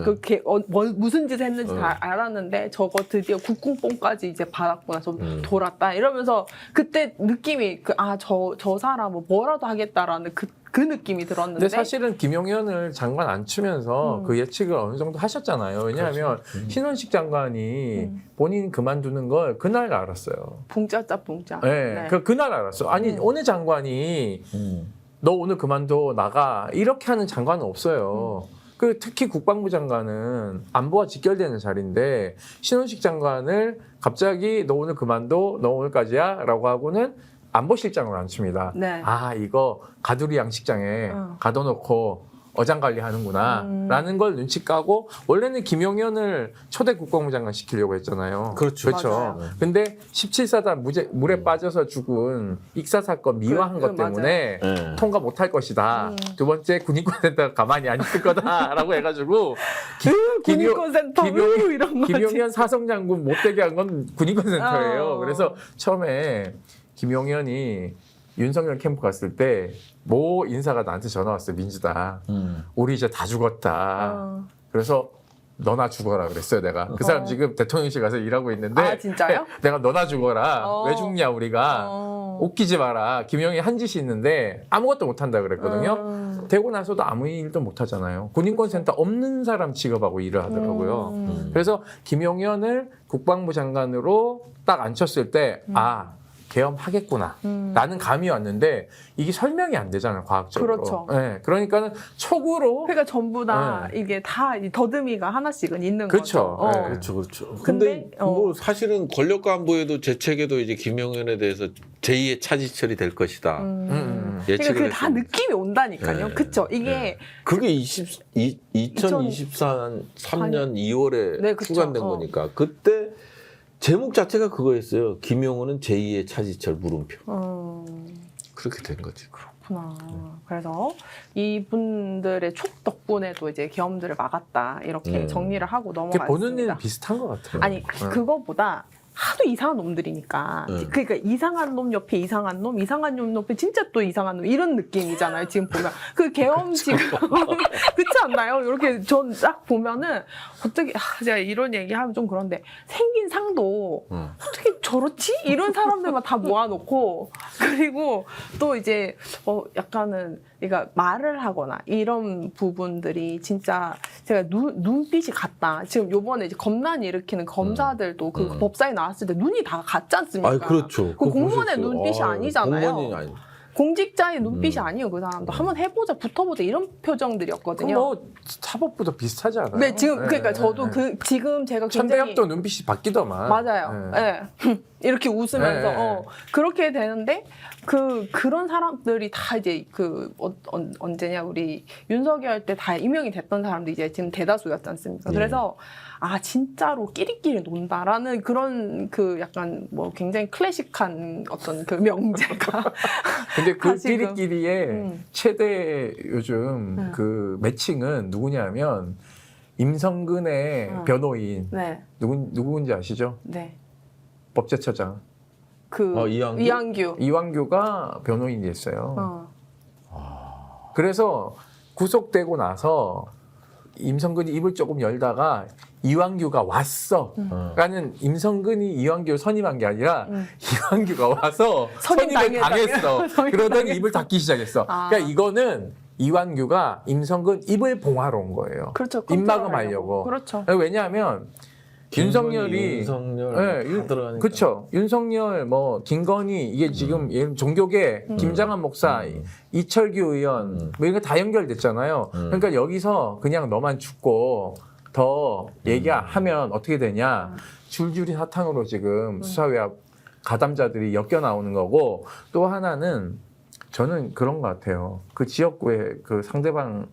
무슨 짓을 했는지 다 알았는데 저거 드디어 국궁뽕까지 이제 받았구나. 좀 돌았다. 이러면서 그때 느낌이 저 사람은 뭐라도 하겠다라는 그 그 느낌이 들었는데.
근데 사실은 김용현을 장관 안 치면서 그 예측을 어느 정도 하셨잖아요. 왜냐하면 신원식 장관이 본인 그만두는 걸 그날 알았어요.
붕짜짜 붕짜.
네, 그날 알았어. 아니 어느 장관이 너 오늘 그만둬 나가 이렇게 하는 장관은 없어요. 그 특히 국방부 장관은 안보와 직결되는 자리인데 신원식 장관을 갑자기 너 오늘 그만둬 너 오늘까지야라고 하고는 안보실장으로 앉힙니다.
네.
아 이거 가두리 양식장에 가둬놓고 어장관리하는구나 라는 걸 눈치 까고 원래는 김용현을 초대 국방부 장관 시키려고 했잖아요.
그렇죠.
맞아요.
근데 17사단 물에 빠져서 죽은 익사 사건 미화한 것 때문에
네.
통과 못할 것이다. 두 번째 군인권센터가 가만히 안 있을 거다라고 해가지고
군인권센터 이런 거지.
김용현 사성장군 못되게 한 건 군인권센터예요. 그래서 처음에 김용현이 윤석열 캠프 갔을 때 모 인사가 나한테 전화 왔어요. 민주당. 우리 이제 다 죽었다. 그래서 너나 죽어라 그랬어요. 내가. 그 사람 지금 대통령실 가서 일하고 있는데
아 진짜요?
내가 너나 죽어라. 왜 죽냐 우리가. 웃기지 마라. 김용현이 한 짓이 있는데 아무것도 못한다 그랬거든요. 되고 나서도 아무 일도 못하잖아요. 군인권센터 없는 사람 취급하고 일을 하더라고요. 그래서 김용현을 국방부 장관으로 딱 앉혔을 때 계엄하겠구나 라는 감이 왔는데 이게 설명이 안 되잖아요. 과학적으로.
그렇죠.
네, 그러니까는 촉으로
그러니까 전부 다 이게 다 이 더듬이가 하나씩은 있는
그렇죠.
거죠.
네.
그렇죠, 그렇죠.
근데,
근데 뭐 사실은 권력 간부에도 제 책에도 이제 김용현에 대해서 제2의 차지철이 될 것이다.
그러니까
예측을
그게 다
했습니다.
느낌이 온다니까요.
네.
그쵸? 이게
네. 그게 2023년 2월에
네, 그쵸.
출간된 거니까 그때 제목 자체가 그거였어요. 김용훈은 제2의 차지철 물음표. 그렇게 된 거지.
그렇구나. 그래서 이분들의 촉 덕분에도 이제 계엄들을 막았다 이렇게 정리를 하고 넘어갔습니다.
보는 일은 비슷한 것 같아요.
아니 그거보다 하도 이상한 놈들이니까 그러니까 이상한 놈 옆에 이상한 놈 이상한 놈 옆에 진짜 또 이상한 놈 이런 느낌이잖아요. 지금 보면 그 계엄 지금 그렇지 않나요? 이렇게 전 딱 보면은 어떻게 제가 이런 얘기하면 좀 그런데 생긴 상도 어떻게 저렇지? 이런 사람들만 다 모아놓고 그리고 또 이제 약간은 그러니까 말을 하거나 이런 부분들이 진짜 제가 눈빛이 같다. 지금 요번에 이제 검난이 일으키는 검사들도 그 법사에 나왔을 때 눈이 다 같지 않습니까?
아, 그렇죠.
그 공무원의 눈빛이 아니잖아요.
공무원이 아니.
공직자의 눈빛이 아니에요. 그 사람도 한번 해보자, 붙어보자 이런 표정들이었거든요.
뭐 사법부도 비슷하지 않아요?
네, 지금 그러니까 저도 지금 제가 굉장히
천대엽도 눈빛이 바뀌더만.
맞아요. 예. 이렇게 웃으면서 그렇게 되는데 그런 사람들이 다 이제 언제냐 우리 윤석열 때 다 임명이 됐던 사람들이 이제 지금 대다수였지 않습니까? 그래서 진짜로 끼리끼리 논다라는 그런 약간 뭐 굉장히 클래식한 어떤 그 명제가
근데 그
다시금.
끼리끼리의 최대 요즘 그 매칭은 누구냐면 임성근의 변호인
네.
누구인지 아시죠?
네.
법제처장
이완규?
이완규가 변호인이 됐어요. 그래서 구속되고 나서 임성근이 입을 조금 열다가 이완규가 왔어. 라는 임성근이 이완규를 선임한 게 아니라 이완규가 와서 선임을 당했어. 그러더니 입을 닫기 시작했어. 그러니까 이거는 이완규가 임성근 입을 봉하러 온 거예요.
그렇죠.
입막음하려고.
그렇죠.
왜냐하면 윤석열이 그렇죠. 윤석열 김건희 이게 지금 종교계 김장한 목사 이철규 의원 뭐 이거 다 연결됐잖아요. 그러니까 여기서 그냥 너만 죽고 더 얘기하면 어떻게 되냐. 줄줄이 사탕으로 지금 수사외압 가담자들이 엮여 나오는 거고 또 하나는 저는 그런 것 같아요. 그 지역구에 그 상대방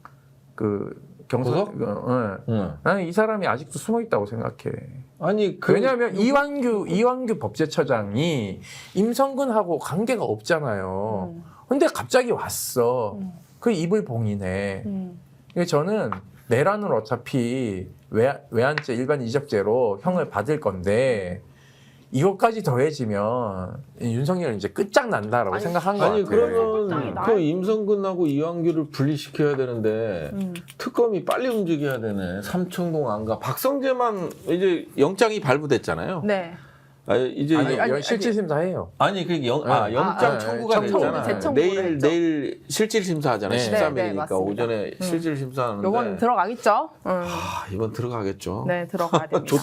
경선 나는 이 사람이 아직도 숨어 있다고 생각해.
아니
왜냐하면 이완규 법제처장이 임성근하고 관계가 없잖아요. 근데 갑자기 왔어. 그 입을 봉이네. 그러니까 저는 내란은 어차피 외환죄 일반 이적죄로 형을 받을 건데 이것까지 더해지면 윤석열 이제 끝장난다라고 생각한 거 같아요.
그러면 그 임성근하고 이완규를 분리시켜야 되는데 특검이 빨리 움직여야 되네. 삼청동 안 가. 박성재만 이제 영장이 발부됐잖아요.
네.
이제
아니, 실질 심사해요.
아니 그 영장 청구가
청구,
됐잖아.
재청구를
내일 실질 심사하잖아요.
네.
13일이니까
네, 맞습니다.
오전에 실질 심사하는데.
요건 들어가겠죠?
이번 들어가겠죠.
네, 들어가야 됩니다.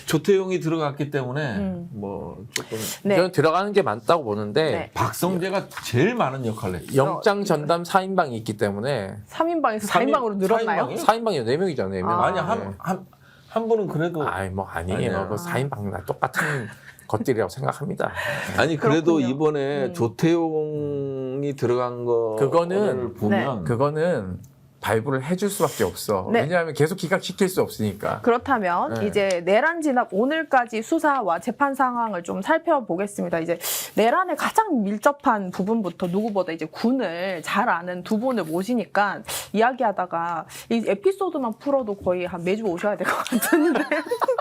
조태용이 들어갔기 때문에 뭐 조금
네.
저는 들어가는 게 맞다고 보는데
네.
박성재가 제일 많은 역할을 했죠.
영장 전담 4인방이 있기 때문에
3인방에서 4인방으로 늘었나요?
4인방이요?
4인방이 4명이잖아요. 4명.
아니 한 분은 그래도
뭐 아니에요.
아니야.
그 4인방이나 똑같은 것들이라고 생각합니다.
아니 그래도
그렇군요.
이번에 조태용이 들어간 거를
그거는
보면
그거는 발부를 해줄 수밖에 없어.
네.
왜냐하면 계속 기각시킬 수 없으니까.
그렇다면
네.
이제 내란 진압 오늘까지 수사와 재판 상황을 좀 살펴보겠습니다. 이제 내란에 가장 밀접한 부분부터 누구보다 이제 군을 잘 아는 두 분을 모시니까 이야기하다가 이 에피소드만 풀어도 거의 한 매주 오셔야 될 것 같은데.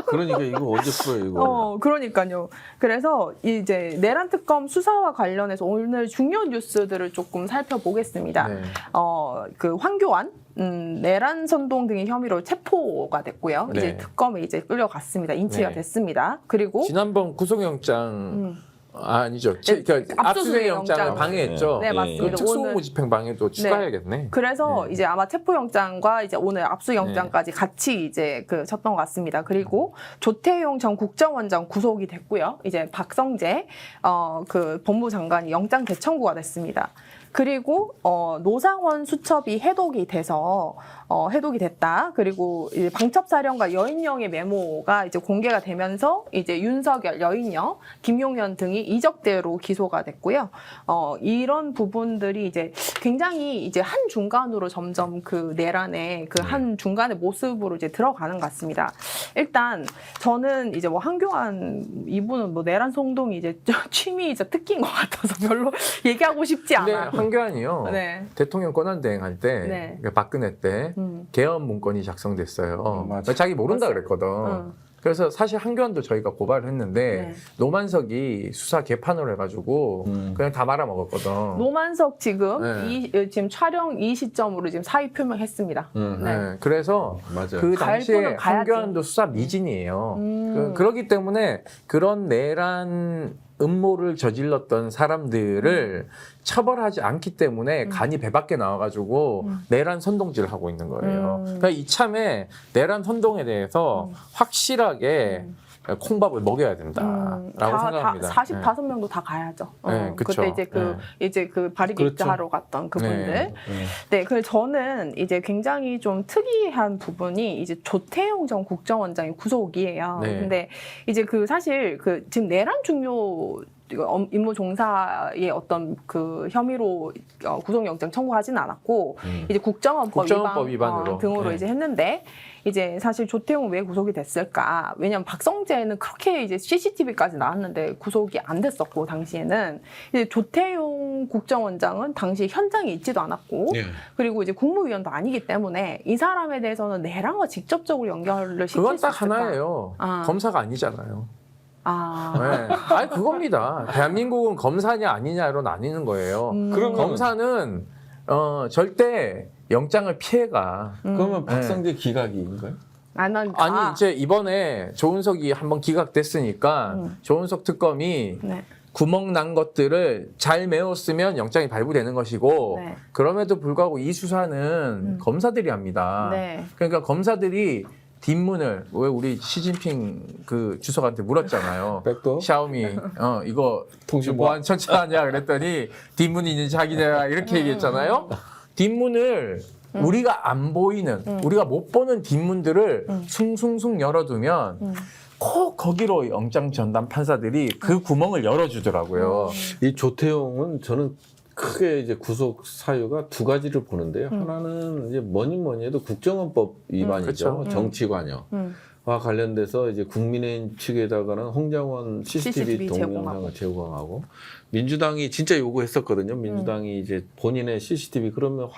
그러니까 이거 언제 풀어요 이거.
그러니까요. 그래서 이제 내란 특검 수사와 관련해서 오늘 중요 뉴스들을 조금 살펴보겠습니다.
네.
그 황교안 내란 선동 등의 혐의로 체포가 됐고요.
네.
이제 특검에 이제 끌려갔습니다. 인치가
네.
됐습니다. 그리고
지난번 구속영장 아니죠. 그러니까
압수수색
압수수색 영장을
영장.
방해했죠.
네, 맞습니다.
그 특수공무집행 방해도 추가해야겠네.
그래서 이제 아마 체포영장과 이제 오늘 압수영장까지 같이 이제 그 쳤던 것 같습니다. 그리고 조태용 전 국정원장 구속이 됐고요. 이제 박성재 그 법무장관이 영장 재청구가 됐습니다. 그리고 노상원 수첩이 해독이 돼서 해독이 됐다. 그리고 이제 방첩사령관 여인영의 메모가 이제 공개가 되면서 이제 윤석열, 여인영, 김용현 등이 이적대로 기소가 됐고요. 이런 부분들이 이제 굉장히 이제 한 중간으로 점점 그 내란의 그 한 중간의 모습으로 이제 들어가는 것 같습니다. 일단 저는 이제 뭐 한교안 이분은 뭐 내란 성동이 이제 취미이자 특기인 것 같아서 별로 얘기하고 싶지
근데
않아요.
황교안이요.
네.
대통령 권한대행할 때
네.
그러니까 박근혜 때 개헌 문건이 작성됐어요.
맞아.
자기 모른다 그랬거든. 그래서 사실 한교안도 저희가 고발을 했는데
네.
노만석이 수사 개판으로 해가지고 그냥 다 말아먹었거든.
노만석 지금
네.
지금 촬영 이 시점으로 지금 사의 표명했습니다. 네.
네. 그래서
맞아요.
그
갈
당시에
거는 가야지.
한교안도 수사 미진이에요. 그렇기 때문에 그런 내란 음모를 저질렀던 사람들을 처벌하지 않기 때문에 간이 배 밖에 나와가지고 내란 선동질을 하고 있는 거예요. 그러니까 이참에 내란 선동에 대해서 확실하게 콩밥을 먹여야 된다라고 생각합니다.
45명도 다 가야죠.
네, 그쵸.
그때 이제 그 발익
그렇죠.
입자하러 갔던 그분들.
네.
네, 그래서 저는 이제 굉장히 좀 특이한 부분이 이제 조태용 전 국정원장의 구속이에요.
네.
근데 이제 그 사실 그 지금 내란 중요 임무 종사의 어떤 그 혐의로 구속영장 청구하지는 않았고 이제 국정원법
위반으로
등으로
네.
이제 했는데 이제 사실 조태용은 왜 구속이 됐을까? 왜냐면 박성재는 그렇게 이제 CCTV까지 나왔는데 구속이 안 됐었고 당시에는 이제 조태용 국정원장은 당시 현장에 있지도 않았고
네.
그리고 이제 국무위원도 아니기 때문에 이 사람에 대해서는 내란과 직접적으로 연결을 시킬
그건
수
딱
있을까?
하나예요. 검사가 아니잖아요.
아,
네. 아니 그겁니다. 대한민국은 검사냐 아니냐로 나뉘는 거예요.
그러면
검사는 절대 영장을 피해가.
그러면 박성재 기각인가요?
아니 이제 이번에 조은석이 한번 기각됐으니까 조은석 특검이
네.
구멍 난 것들을 잘 메웠으면 영장이 발부되는 것이고
네.
그럼에도 불구하고 이 수사는 검사들이 합니다.
네.
그러니까 검사들이 뒷문을 왜 우리 시진핑 그 주석한테 물었잖아요.
백도?
샤오미 이거
통신
보안 천천하냐 그랬더니 뒷문이 있는 자기네가 이렇게 얘기했잖아요. 뒷문을 우리가 안 보이는 우리가 못 보는 뒷문들을 숭숭숭 열어두면 꼭 거기로 영장 전담 판사들이 그 구멍을 열어주더라고요.
이 조태용은 저는 크게 이제 구속 사유가 두 가지를 보는데요. 하나는 이제 뭐니 해도 국정원법 위반이죠.
그렇죠.
정치 관여와 관련돼서 이제 국민의힘 측에다가는 홍장원 CCTV 동영상을 제공하고 민주당이 진짜 요구했었거든요. 민주당이 이제 본인의 CCTV 그러면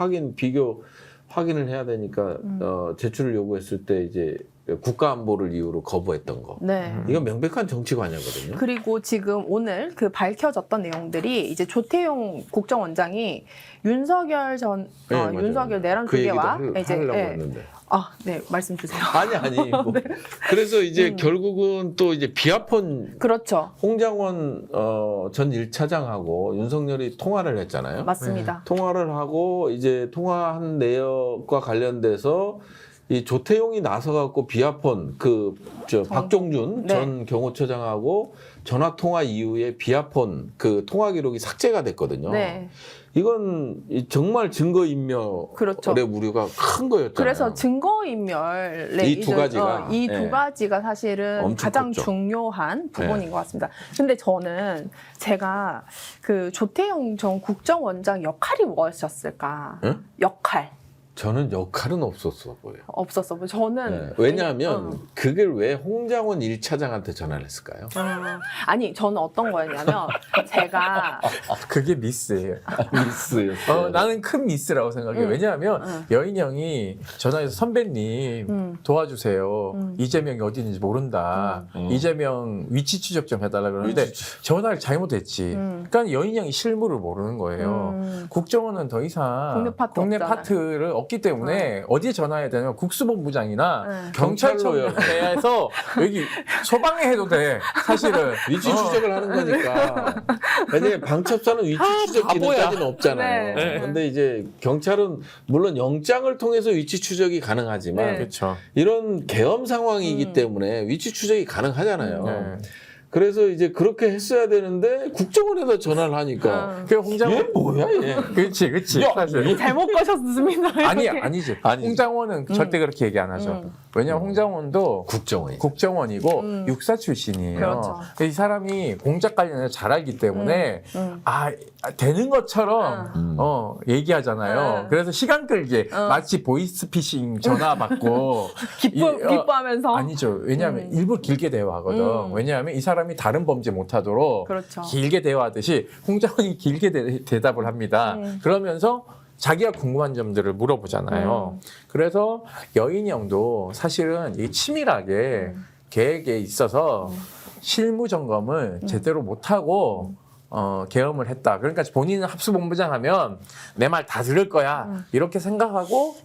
확인을 해야 되니까 제출을 요구했을 때 이제 국가 안보를 이유로 거부했던 거.
네.
이건 명백한 정치 관여거든요.
그리고 지금 오늘 그 밝혀졌던 내용들이 이제 조태용 국정원장이 윤석열 전
네, 맞아요.
윤석열 내란
그 얘기도
중계와 이제
하려고
네.
했는데.
네, 말씀 주세요.
아니. 뭐. 그래서 이제 결국은 또 이제 비아폰
그렇죠.
홍장원 전 1차장하고 윤석열이 통화를 했잖아요.
맞습니다.
통화를 하고 이제 통화한 내역과 관련돼서 이 조태용이 나서갖고 비아폰 박종준
네.
전 경호처장하고 전화 통화 이후에 비아폰 그 통화 기록이 삭제가 됐거든요.
네.
이건 정말 증거인멸의
그렇죠.
우려가 큰 거였잖아요.
그래서 증거인멸의
이두 가지가
이 두
네.
가지가 사실은
엄청
가장
컸죠.
중요한 부분인 것 같습니다. 근데 저는 제가 그 조태용 전 국정원장 역할이 무엇이었을까?
응?
역할.
저는 역할은 없었어 보여요.
없었어. 저는
네. 왜냐하면 그걸 왜 홍장원 1차장한테 전화를 했을까요?
아니 저는 어떤 거였냐면 제가
그게 미스예요.
미스였어요.
나는 큰 미스라고 생각해요. 왜냐하면 여인형이 전화해서 선배님 도와주세요. 이재명이 어디 있는지 모른다. 이재명 위치 추적 좀 해달라 그러는데 전화를 잘못했지. 그러니까 여인형이 실무를 모르는 거예요. 국정원은 더 이상
국내 파트
파트를 없기 때문에 어디에 전화해야 되냐면 국수본부장이나
경찰로요.
경찰청에서 여기 소방에 해도 돼. 사실은
위치 추적을 하는 거니까. 왜냐면 방첩사는 위치 추적 기능까지는 없잖아요.
네.
근데 이제 경찰은 물론 영장을 통해서 위치 추적이 가능하지만
네.
그렇죠.
이런 계엄 상황이기 때문에 위치 추적이 가능하잖아요.
네.
그래서 이제 그렇게 했어야 되는데 국정원에다 전화를 하니까
그 홍장원
얘 뭐야 얘?
그렇지. 사실.
잘못 거셨습니다.
아니지. 홍장원은 절대 그렇게 얘기 안 하죠. 왜냐면 홍장원도 국정원이고 육사 출신이에요.
그렇죠.
이 사람이 공작 관련해서 잘 알기 때문에 되는 것처럼 얘기하잖아요. 그래서 시간 끌게 마치 보이스피싱 전화 받고
기뻐하면서
아니죠. 왜냐하면 일부러 길게 대화하거든. 왜냐하면 이 사람이 다른 범죄 못하도록
그렇죠.
길게 대화하듯이 홍장원이 길게 대답을 합니다. 그러면서 자기가 궁금한 점들을 물어보잖아요. 그래서 여인형도 사실은 이 치밀하게 계획에 있어서 실무 점검을 제대로 못하고 계엄을 했다. 그러니까 본인은 합수본부장 하면 내 말 다 들을 거야. 이렇게 생각하고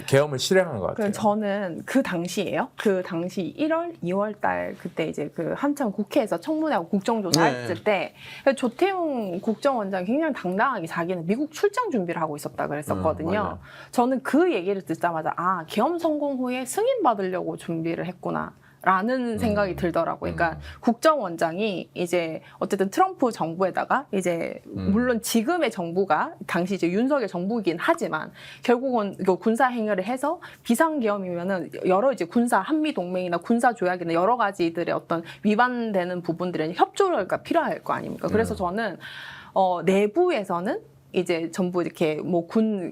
계엄을 실행한 것 같아요.
저는 그 당시에요. 그 당시 1월, 2월 달 그때 이제 그 한참 국회에서 청문회하고 국정조사 했을 때 조태용 국정원장이 굉장히 당당하게 자기는 미국 출장 준비를 하고 있었다 그랬었거든요. 저는 그 얘기를 듣자마자 계엄 성공 후에 승인 받으려고 준비를 했구나. 라는 생각이 들더라고요. 그러니까 국정원장이 이제 어쨌든 트럼프 정부에다가 이제 물론 지금의 정부가 당시 이제 윤석열 정부이긴 하지만 결국은 이거 군사 행위를 해서 비상계엄이면은 여러 이제 군사 한미 동맹이나 군사 조약이나 여러 가지들의 어떤 위반되는 부분들에 협조가 필요할 거 아닙니까? 그래서 저는 내부에서는 이제 전부 이렇게 뭐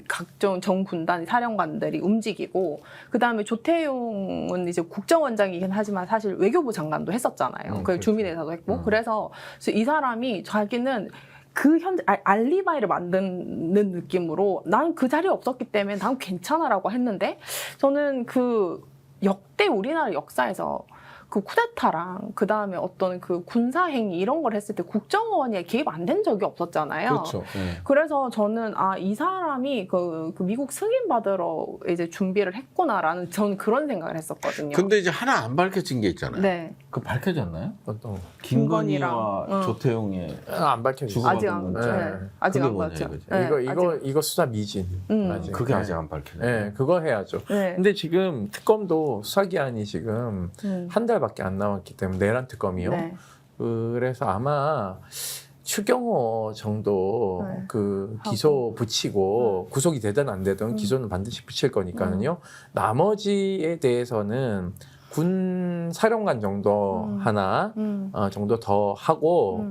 각종 전 군단 사령관들이 움직이고 그다음에 조태용은 이제 국정원장이긴 하지만 사실 외교부 장관도 했었잖아요. 그 주민회사도 했고 그래서 이 사람이 자기는 그 알리바이를 만드는 느낌으로 난 그 자리에 없었기 때문에 난 괜찮아라고 했는데 저는 그 역대 우리나라 역사에서 그 쿠데타랑 그 다음에 어떤 그 군사 행위 이런 걸 했을 때 국정원이 개입 안 된 적이 없었잖아요.
그렇죠.
그래서 저는 이 사람이 그 미국 승인 받으러 이제 준비를 했구나라는 저는 그런 생각을 했었거든요.
근데 이제 하나 안 밝혀진 게 있잖아요.
네.
그 밝혀졌나요?
어떤
김건희와 조태용의
안 밝혀지죠.
주고받은
아직 안
문자.
네. 아직
그게
안
뭐냐,
봤죠.
이거지.
네,
이거 수사 미진. 아직.
그게 아직 안 밝혀졌네.
네, 그거 해야죠.
네.
근데 지금 특검도 수사기한이 지금 한 달밖에 안 남았기 때문에 내란 특검이요.
네.
그래서 아마 추경호 정도
네.
그 기소 붙이고 구속이 되든 안 되든 기소는 반드시 붙일 거니까는요. 나머지에 대해서는 군 사령관 정도 하나 정도 더 하고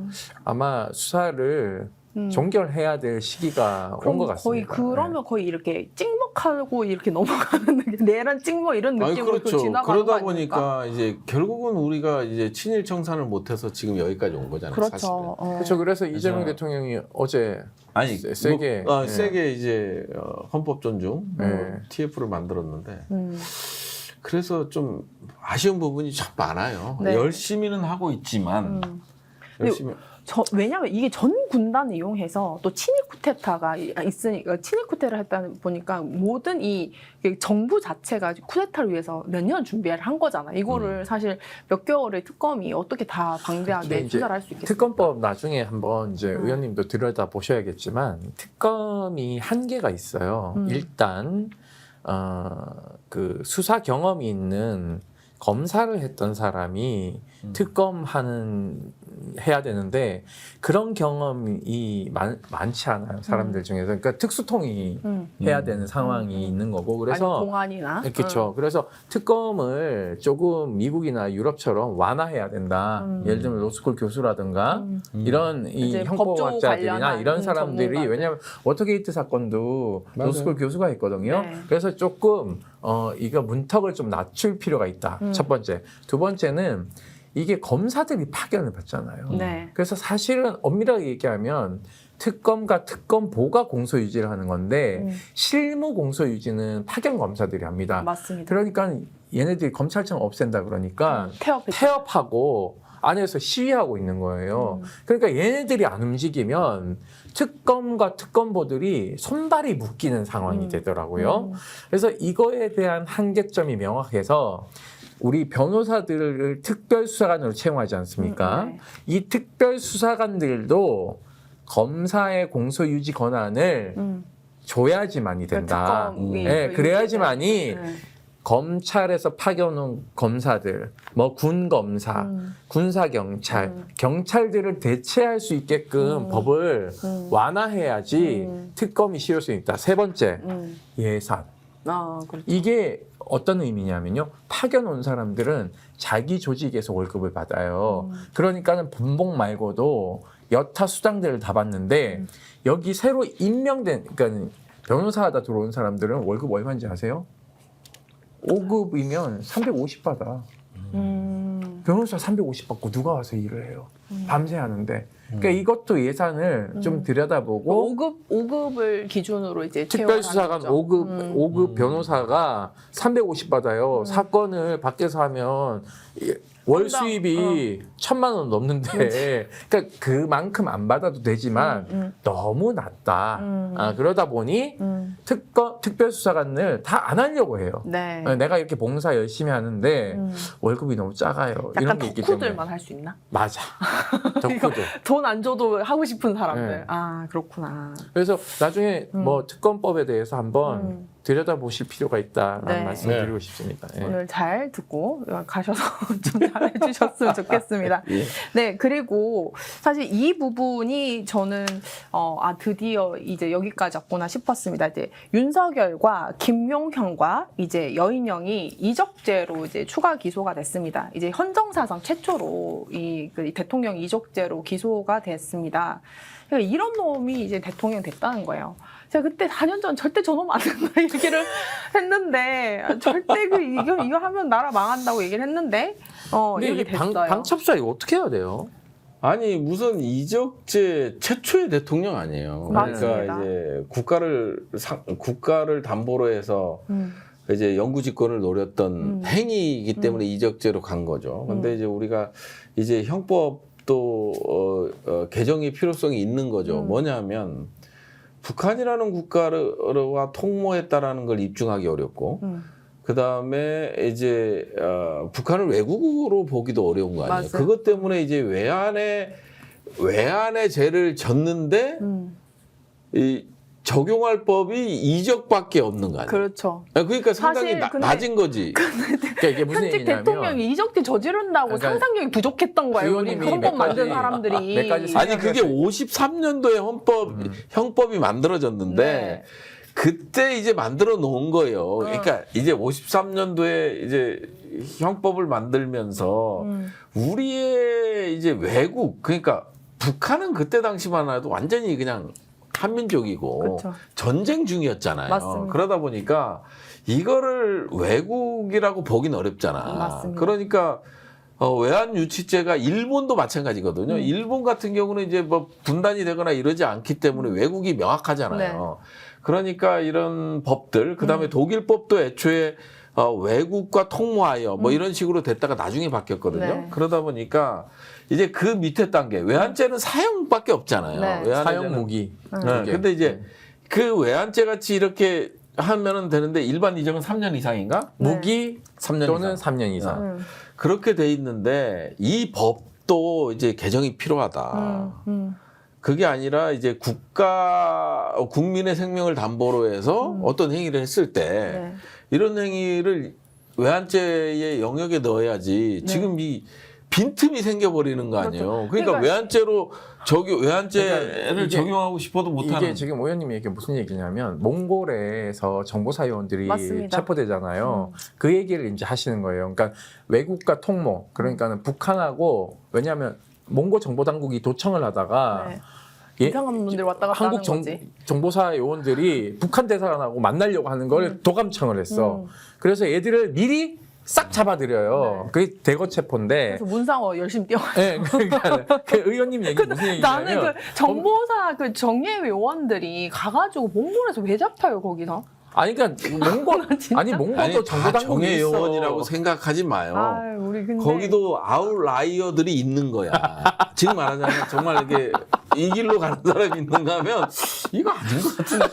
아마 수사를 종결해야 될 시기가 온 것 같습니다.
그러면 거의 이렇게 찍먹하고 이렇게 넘어가는 느낌, 내란 찍먹 이런 느낌으로
그렇죠.
지나가는
그러다
거 아닙니까?
보니까 이제 결국은 우리가 이제 친일 청산을 못해서 지금 여기까지 온 거잖아요.
그렇죠.
사실은.
그렇죠. 그래서 이재명
그래서-
대통령이 어제
아니
세게
세게 이제 헌법 존중
네.
TF를 만들었는데 그래서 좀 아쉬운 부분이 참 많아요.
네.
열심히는 하고 있지만 열심히
왜냐하면 이게 전 군단을 이용해서 또 친일 쿠데타가 있으니까 친일 쿠데타를 했다 보니까 모든 이 정부 자체가 쿠데타를 위해서 몇 년 준비를 한 거잖아. 이거를 사실 몇 개월의 특검이 어떻게 다 방대하게 수사를 할 수 있겠습니까?
특검법 나중에 한번 이제 의원님도 들여다 보셔야겠지만 특검이 한계가 있어요. 일단 그 수사 경험이 있는 검사를 했던 사람이 해야 되는데 그런 경험이 많지 않아요. 사람들 중에서. 그러니까 특수통이 해야 되는 상황이 있는 거고. 그래서
아니, 공안이나.
그렇죠. 그래서 특검을 조금 미국이나 유럽처럼 완화해야 된다. 예를 들면 로스쿨 교수라든가 이런 이 형법학자들이나 이런 사람들이
전문가들.
왜냐하면 워터게이트 사건도
맞아요.
로스쿨 교수가 했거든요.
네.
그래서 조금 이거 문턱을 좀 낮출 필요가 있다. 첫 번째. 두 번째는 이게 검사들이 파견을 받잖아요.
네.
그래서 사실은 엄밀하게 얘기하면 특검과 특검보가 공소유지를 하는 건데 실무 공소유지는 파견 검사들이 합니다.
맞습니다.
그러니까 얘네들이 검찰청 없앤다 그러니까
태업했죠.
태업하고 안에서 시위하고 있는 거예요. 그러니까 얘네들이 안 움직이면 특검과 특검보들이 손발이 묶이는 상황이 되더라고요. 그래서 이거에 대한 한계점이 명확해서 우리 변호사들을 특별수사관으로 채용하지 않습니까?
네.
이 특별수사관들도 검사의 공소유지 권한을 줘야지만이 된다.
특검이
네,
그
그래야지만이
네.
검찰에서 파견온 검사들, 뭐 군검사, 군사경찰, 경찰들을 대체할 수 있게끔 법을 완화해야지 특검이 쉬울 수 있다. 세 번째, 예산.
그렇죠.
이게 어떤 의미냐면요. 파견 온 사람들은 자기 조직에서 월급을 받아요. 그러니까는 분봉 말고도 여타 수당들을 다 받는데 여기 새로 임명된, 그러니까 변호사하다 들어온 사람들은 월급 얼마인지 아세요? 5급이면 350 받아. 변호사 350 받고 누가 와서 일을 해요? 밤새 하는데. 그러니까 이것도 예산을 좀 들여다보고
5급을 기준으로 이제
특별수사관
채용하는 거죠.
5급 변호사가 350 받아요. 사건을 밖에서 하면 월
건당,
수입이 1,000만 원 넘는데 그러니까 그만큼 안 받아도 되지만 너무 낮다. 그러다 보니 특별수사관을 다 안 하려고 해요.
네.
내가 이렇게 봉사 열심히 하는데 월급이 너무 작아요. 이런
약간
게 있기 때문에.
덕후들만 할 수 있나?
맞아. 덕후들.
돈 안 줘도 하고 싶은 사람들.
네.
아, 그렇구나.
그래서 나중에 뭐 특검법에 대해서 한번 들여다보실 필요가 있다라는
네.
말씀을
네.
드리고 싶습니다. 예.
오늘 잘 듣고 가셔서 좀 잘해주셨으면 좋겠습니다.
예.
네, 그리고 사실 이 부분이 저는 드디어 이제 여기까지 왔구나 싶었습니다. 이제 윤석열과 김용현과 이제 여인영이 이적죄로 이제 추가 기소가 됐습니다. 이제 헌정사상 최초로 그 대통령 이적죄로 기소가 됐습니다. 그러니까 이런 놈이 이제 대통령 됐다는 거예요. 제가 그때 4년 전 절대 저놈 안 된다 얘기를 했는데 절대 이거 하면 나라 망한다고 얘기를 했는데
근데
이렇게
이게
됐어요.
방첩사 이거 어떻게 해야 돼요?
아니 무슨 이적재 최초의 대통령 아니에요.
맞습니다.
그러니까 이제 국가를 담보로 해서 이제 영구집권을 노렸던 행위이기 때문에 이적죄로 간 거죠. 근데 이제 우리가 이제 형법도 개정의 필요성이 있는 거죠. 뭐냐면 북한이라는 국가와 통모했다라는 걸 입증하기 어렵고. 그 다음에 이제 북한을 외국으로 보기도 어려운 거 아니에요.
맞아요.
그것 때문에 이제 외환의 죄를 졌는데 이 적용할 법이 이적밖에 없는 거 아니에요.
그렇죠.
그러니까 상당히
사실 근데
낮은 거지.
그러니까 이게 무슨
현직
얘기냐면
대통령이 이적죄 저지른다고
그러니까
상상력이 부족했던 거예요. 우리
의원님이
헌법
몇
만든
가지-
사람들이.
몇 가지
아니 그게 53년도에 형법이 만들어졌는데
네.
그때 이제 만들어 놓은 거예요. 그러니까 이제 53년도에 이제 형법을 만들면서 우리의 이제 외국 그러니까 북한은 그때 당시만 해도 완전히 그냥 한민족이고
그쵸.
전쟁 중이었잖아요.
맞습니다.
그러다 보니까 이거를 외국이라고 보긴 어렵잖아.
맞습니다.
그러니까 외환 유치죄가 일본도 마찬가지거든요. 일본 같은 경우는 이제 뭐 분단이 되거나 이러지 않기 때문에 외국이 명확하잖아요. 그러니까 이런 법들, 그 다음에 독일법도 애초에 외국과 통모하여 뭐 이런 식으로 됐다가 나중에 바뀌었거든요.
네.
그러다 보니까 이제 그 밑에 단계 외환죄는 사형밖에 없잖아요.
네.
외환죄는.
사형 무기.
네. 근데 이제 그 외환죄 같이 이렇게 하면은 되는데 일반 이적은 3년 이상인가?
네.
무기
3년
또는
이상.
3년 이상.
그렇게 돼 있는데 이 법도 이제 개정이 필요하다. 그게 아니라 이제 국민의 생명을 담보로 해서 어떤 행위를 했을 때
네.
이런 행위를 외환죄의 영역에 넣어야지 지금 이 빈틈이 생겨버리는 거 아니에요. 그러니까 외환죄로 외환죄를
그러니까 이게-
적용하고 싶어도 못하는.
이게 지금 의원님이 얘기 무슨 얘기냐면 몽골에서 정보사 요원들이
맞습니다.
체포되잖아요. 그 얘기를 이제 하시는 거예요. 그러니까 외국과 통모, 그러니까는 북한하고 왜냐하면 몽골 정보 당국이 도청을 하다가
네.
예,
이상한 분들 왔다 갔다
한국
하는 거지.
정보사 요원들이 북한 대사관하고 만나려고 하는 걸 도감청을 했어.
음.
그래서 얘들을 미리 싹 잡아들여요. 그게 대거 체포인데.
그래서 문상어 열심히 뛰어.
네, 그러니까 그 의원님 얘기 무슨 얘기냐면
나는 그 정보사 그 정예위 요원들이 가가지고 몽골에서 왜 잡혀요 거기서?
아니 그러니까 몽골
진짜?
아니 몽골도
아니,
정보
다
당국이
정예
있어.
요원이라고 생각하지 마요.
아, 우리 근데
거기도 아웃라이어들이 있는 거야. 지금 말하자면 정말 이게 이 길로 가는 사람이 있는가 하면 이거 아닌 것 같은데.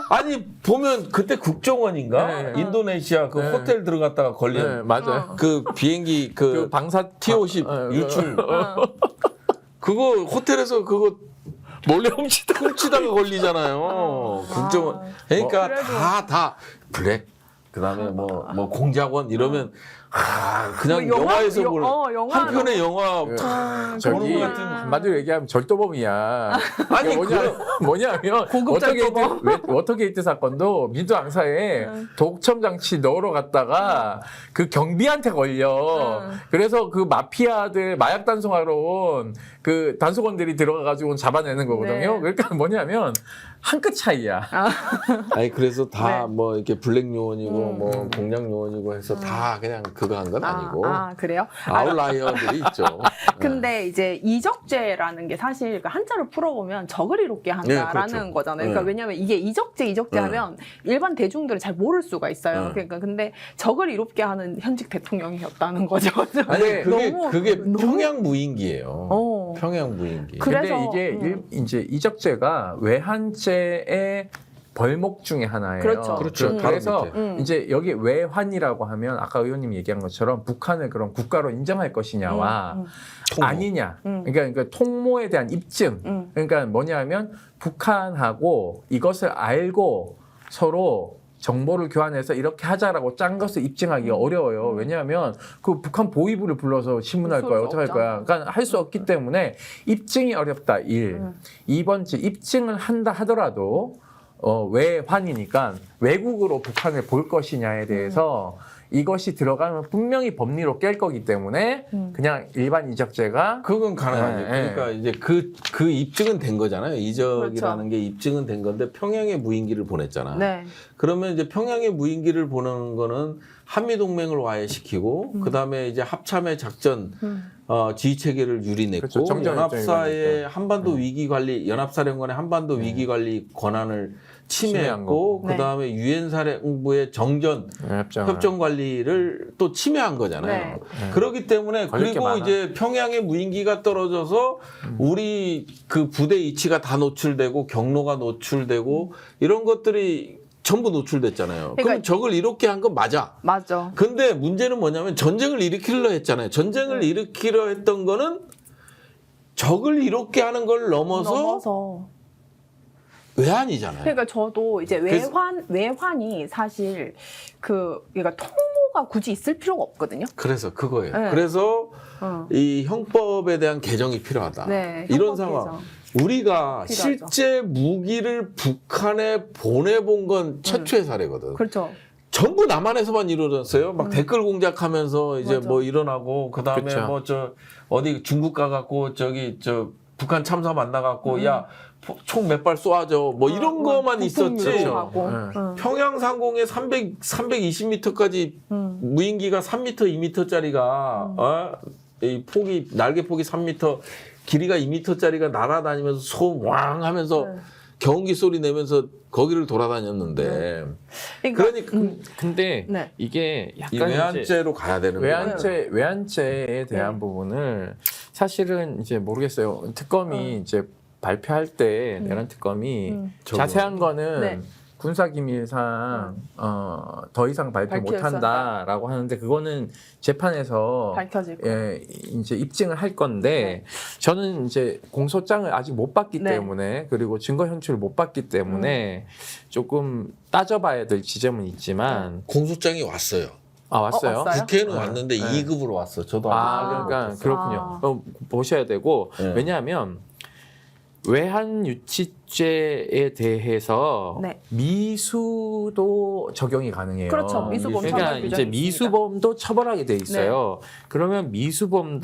아니 보면 그때 국정원인가
네.
인도네시아 그
네.
호텔 들어갔다가 걸린
네, 맞아요.
그 비행기
그 방사
T50
어,
유출 그거 호텔에서 그거 몰래 훔치다가 걸리잖아요. 국정원. 그러니까
그래도-
다 블랙 그다음에 뭐 공작원 이러면 그냥
뭐
영화에서 볼
영화
한 편의 영화
저기
보는 것 같은
한마디로 얘기하면 절도범이야.
아니,
뭐냐면
고급 절도범.
워터게이트 사건도 민주항사에 독점 장치 넣으러 갔다가 그 경비한테 걸려. 그래서 그 마피아들 마약 단속하러 온 그 단속원들이 들어가가지고 잡아내는 거거든요.
네.
그러니까 뭐냐면 한 끗 차이야.
아니 그래서 다
네.
뭐 이렇게 블랙 요원이고 뭐 공작 요원이고 해서 다 그냥 그거 한 건 아니고
그래요?
아웃라이어들이 있죠.
근데 이제 이적죄라는 게 사실 그 한자로 풀어보면 적을 이롭게 한다라는
그렇죠.
거잖아요. 그러니까
네.
왜냐하면 이게 이적죄 하면 일반 대중들은 잘 모를 수가 있어요.
네.
그러니까 근데 적을 이롭게 하는 현직 대통령이었다는 거죠.
아니
너무-
그게
너무-
평양 무인기예요.
어.
평양 무인기.
그래서,
근데 이게 이제 이적죄가 외환죄의 벌목 중에 하나예요.
그렇죠.
그렇죠.
그래서
바로 밑에.
이제 여기 외환이라고 하면 아까 의원님이 얘기한 것처럼 북한을 그런 국가로 인정할 것이냐와
통모.
아니냐. 그러니까 통모에 대한 입증. 그러니까 뭐냐면 북한하고 이것을 알고 서로 정보를 교환해서 이렇게 하자라고 짠 것을 입증하기가 어려워요. 왜냐하면 그 북한 보위부를 불러서 신문할
쏠
거야.
수
어떻게 할
없잖아.
거야. 그러니까 할 수 없기 때문에 입증이 어렵다. 1. 2번째 입증을 한다 하더라도 외환이니까 외국으로 북한을 볼 것이냐에 대해서 이것이 들어가면 분명히 법리로 깰 거기 때문에 그냥 일반 이적죄가
그건 가능하죠.
네,
그러니까 이제 그 입증은 된 거잖아요. 이적이라는
그렇죠.
게 입증은 된 건데 평양에 무인기를 보냈잖아.
네.
그러면 이제 평양에 무인기를 보내는 거는 한미 동맹을 와해시키고 그다음에 이제 합참의 작전 지휘 체계를 유린했고
그렇죠. 정전
연합사의 한반도 위기 관리 연합사령관의 한반도 위기 관리 권한을 침해했고
네.
그다음에 유엔 사령부의 정전 협정 관리를 또 침해한 거잖아요.
네.
그렇기 때문에
걸릴 게
그리고
많아.
이제 평양에 무인기가 떨어져서 우리 그 부대 위치가 다 노출되고 경로가 노출되고 이런 것들이 전부 노출됐잖아요. 그럼
그러니까-
적을 이렇게 한 건 맞아.
맞아.
근데 문제는 뭐냐면 전쟁을 일으키려 했잖아요. 전쟁을 일으키려 했던 거는 적을 이렇게 하는 걸 넘어서 외환이잖아요.
그러니까 저도 이제
그래서-
외환이 사실 그러니까 통모가 굳이 있을 필요가 없거든요.
그래서 그거예요.
네.
그래서
어.
이 형법에 대한 개정이 필요하다.
네,
이런
형법
상황.
개정.
우리가
필요하죠.
실제 무기를 북한에 보내본 건 최초의 사례거든.
그렇죠.
전부 남한에서만 이루어졌어요. 막 댓글 공작하면서 이제
맞아.
뭐 일어나고 그다음에
그쵸.
뭐 저 어디 중국 가갖고 북한 참사 만나갖고 야 총 몇 발 쏘아줘 뭐 이런 거만 있었지.
북풍유도하고.
그렇죠.
평양 상공에 320m까지 무인기가 3m, 2m짜리가 이 폭이 날개 폭이 3m, 길이가 2m짜리가 날아다니면서 소왕 하면서 경운기 소리 내면서 거기를 돌아다녔는데 그러니까
근데
네.
이게
이
약간
외환죄로 가야 되는 거예요.
외환죄에 대한
네.
부분을 사실은 이제 모르겠어요. 특검이 이제 발표할 때 내란 특검이 자세한 거는
네.
군사기밀상 더 이상 발표
밝혀졌다.
못한다라고 하는데 그거는 재판에서
밝혀질 거예요.
예, 이제 입증을 할 건데 저는 이제 공소장을 아직 못 봤기
네.
때문에 그리고 증거 현출을 못 봤기 때문에 조금 따져봐야 될 지점은 있지만
공소장이 왔어요.
아 왔어요?
왔어요?
국회는
네.
왔는데
네.
2급으로 왔어. 저도
아,
아직
그러니까
못했어요.
그렇군요. 보셔야 되고
네.
왜냐하면 외환 유치죄에 대해서
네.
미수도 적용이 가능해요.
그렇죠. 미수범
그러니까
처벌 규정이
이제
있습니다.
미수범도 처벌하게 돼 있어요. 그러면 미수범은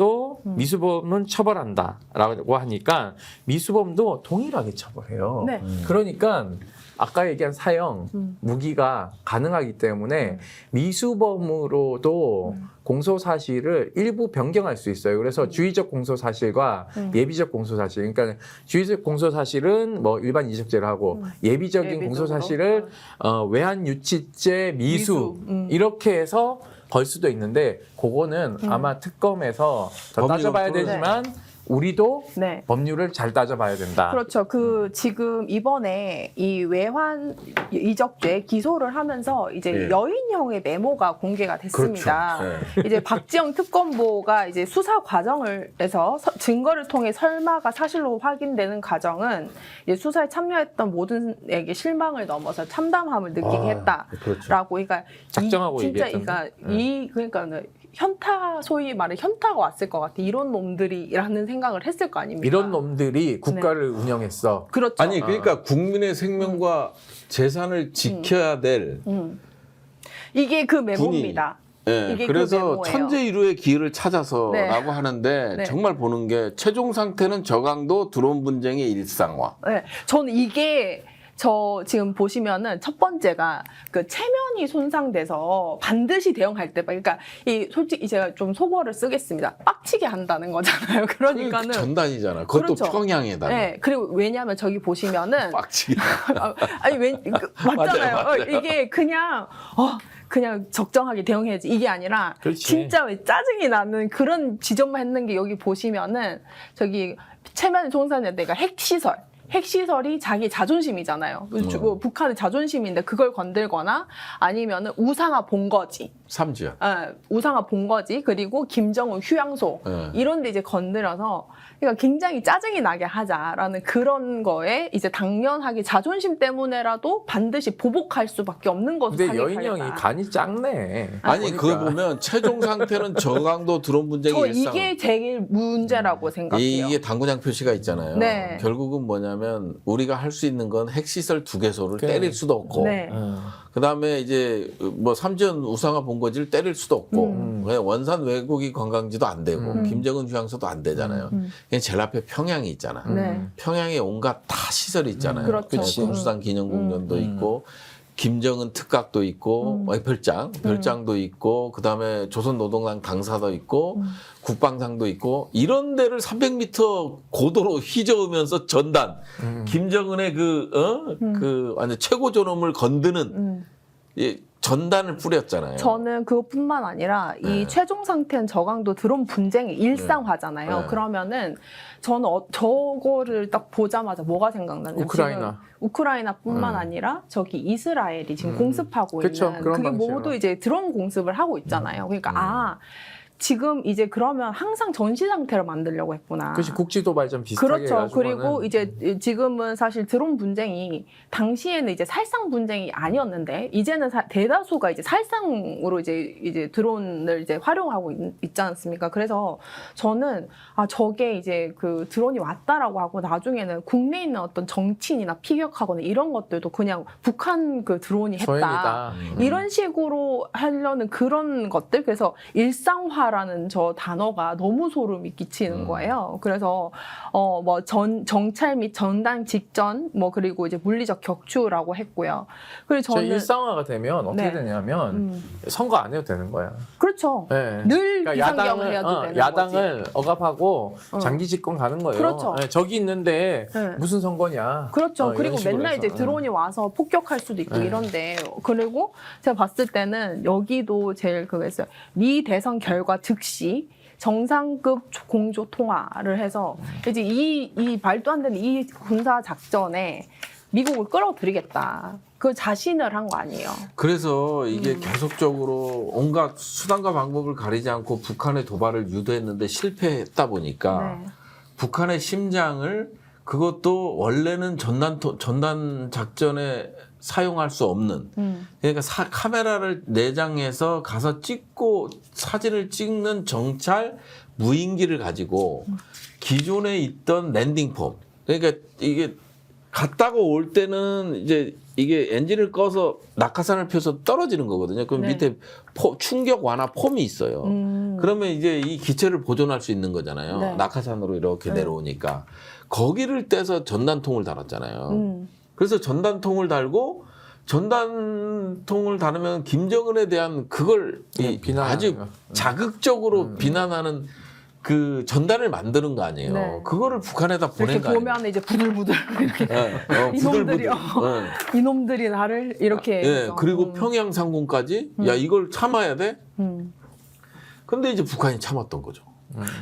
처벌한다라고 하니까 미수범도 동일하게 처벌해요.
네.
그러니까 아까 얘기한 사형, 무기가 가능하기 때문에 미수범으로도 공소사실을 일부 변경할 수 있어요. 그래서 주의적 공소사실과 예비적 공소사실. 그러니까 주의적 공소사실은 뭐 일반 이적죄를 하고 예비적인
예비적으로.
공소사실을 외환유치죄 미수 이렇게 해서 걸 수도 있는데 그거는 아마 특검에서 더
법률
따져봐야
검토를
되지만 우리도
네.
법률을 잘 따져봐야 된다.
그렇죠. 지금 이번에 이 외환 이적죄 기소를 하면서 이제
네.
여인형의 메모가 공개가 됐습니다.
그렇죠.
이제 박지영 특검보가 이제 수사 과정을 해서 증거를 통해 설마가 사실로 확인되는 과정은 이제 수사에 참여했던 모든에게 실망을 넘어서 참담함을 느끼게 했다라고.
그렇죠.
그러니까
작정하고
진짜
얘기했던데.
그러니까 현타 소위 말해 현타가 왔을 것 같아. 이런 놈들이라는 생각을 했을 거 아닙니까?
이런 놈들이 국가를 운영했어.
그렇죠.
아니 그러니까 국민의 생명과 재산을 지켜야 될
이게 그 메모입니다.
예,
이게 그
그래서
메모예요.
천재일우의 기회를 찾아서라고
네.
하는데
네.
정말 보는 게 최종 상태는 저강도 드론 분쟁의 일상화.
네, 저는 이게 저 지금 보시면은 첫 번째가 그 체면이 손상돼서 반드시 대응할 때, 그러니까 이 솔직히 제가 좀 속어를 쓰겠습니다. 빡치게 한다는 거잖아요. 그러니까는
전단이잖아. 그것도
그렇죠.
평양에다.
네, 그리고 왜냐하면 저기 보시면은
빡치게.
아니 맞잖아요.
맞아요.
이게 그냥 적정하게 대응해야지 이게 아니라
그렇지.
진짜 왜 짜증이 나는 그런 지점만 했는 게 여기 보시면은 저기 체면 손상된 데가 핵시설이 자기 자존심이잖아요. 북한의 자존심인데 그걸 건들거나 아니면은 우상화 본거지.
삼지야.
우상화 본거지. 그리고 김정은 휴양소 이런 데 이제 건드려서 그러니까 굉장히 짜증이 나게 하자라는 그런 거에 이제 당연하게 자존심 때문에라도 반드시 보복할 수밖에 없는 것으로
근데 여인형이 간이 작네.
아니
보니까.
그거 보면 최종 상태는 저강도 드론 분쟁의
저
일상.
이게 제일 문제라고 생각해요.
이게 당구장 표시가 있잖아요.
네.
결국은 뭐냐면 우리가 할 수 있는 건 핵시설 2개소를
그래.
때릴 수도 없고
네.
그다음에 이제 뭐 삼지연 우상화 본거지를 때릴 수도 없고 그냥 원산 외국이 관광지도 안 되고 김정은 휴양소도 안 되잖아요. 그냥 제일 앞에 평양이 있잖아.
네.
평양에 온갖 다 시설이 있잖아요.
그렇죠.
공수당 기념공전도 있고 김정은 특각도 있고 별장도 있고 그다음에 조선노동당 당사도 있고 국방상도 있고 이런 데를 300m 고도로 휘저으면서 전단 김정은의 그 완전 최고 존엄을 건드는 전단을 뿌렸잖아요.
저는 그것뿐만 아니라 이 최종 상태는 저강도 드론 분쟁이 일상화잖아요.
네.
그러면은 저는 저거를 딱 보자마자 뭐가 생각나냐?
우크라이나.
우크라이나뿐만 아니라 저기 이스라엘이 지금 공습하고
그쵸,
있는
그런
그게
방식으로.
모두 이제 드론 공습을 하고 있잖아요. 그러니까 지금 이제 그러면 항상 전시 상태로 만들려고 했구나.
그렇지 국지도발 좀 비슷하게
그렇죠.
해가지고는.
그리고 이제 지금은 사실 드론 분쟁이 당시에는 이제 살상 분쟁이 아니었는데 이제는 대다수가 이제 살상으로 이제 드론을 이제 활용하고 있지 않습니까? 그래서 저는 저게 이제 그 드론이 왔다라고 하고 나중에는 국내에 있는 어떤 정치인이나 피격하거나 이런 것들도 그냥 북한 그 드론이 했다.
소행이다.
이런 식으로 하려는 그런 것들 그래서 일상화를 정찰하는 저 단어가 너무 소름이 끼치는 거예요. 그래서 뭐 정찰 및 전단 직전 뭐 그리고 이제 물리적 격추라고 했고요. 그리고
저는 일상화가 되면 어떻게
네.
되냐면 선거 안 해도 되는 거야.
그렇죠.
네.
늘
그러니까
비상경을 해야 되는
야당을
거지.
억압하고 장기 집권 가는 거예요.
그렇죠.
네, 저기 있는데
네.
무슨 선거냐.
그렇죠.
이런
그리고
식으로
맨날
해서.
이제 드론이 와서 폭격할 수도 있고
네.
이런데 그리고 제가 봤을 때는 여기도 제일 그거 있어요. 미 대선 결과 즉시 정상급 공조 통화를 해서 이제 이 말도 안 되는 이 군사 작전에 미국을 끌어들이겠다. 그 자신을 한 거 아니에요.
그래서 이게 계속적으로 온갖 수단과 방법을 가리지 않고 북한의 도발을 유도했는데 실패했다 보니까
네.
북한의 심장을 그것도 원래는 전단 작전에 사용할 수 없는 그러니까 카메라를 내장해서 가서 찍고 사진을 찍는 정찰 무인기를 가지고 기존에 있던 랜딩폼 그러니까 이게 갔다가 올 때는 이제 이게 엔진을 꺼서 낙하산을 펴서 떨어지는 거거든요. 그럼
네.
밑에 충격 완화 폼이 있어요. 그러면 이제 이 기체를 보존할 수 있는 거잖아요.
네.
낙하산으로 이렇게
네.
내려오니까 거기를 떼서 전단통을 달았잖아요. 그래서 전단통을 달고 전단통을 달으면 김정은에 대한 그걸 아주 자극적으로 비난하는 그 전단을 만드는 거 아니에요.
네.
그거를 북한에다 보낸
이렇게
거 아니에요.
보면 이제 부들부들
부들부들.
이놈들이요. 이놈들이 나를 이렇게 해서.
그리고 평양 상공까지 야 이걸 참아야 돼? 근데 이제 북한이 참았던 거죠.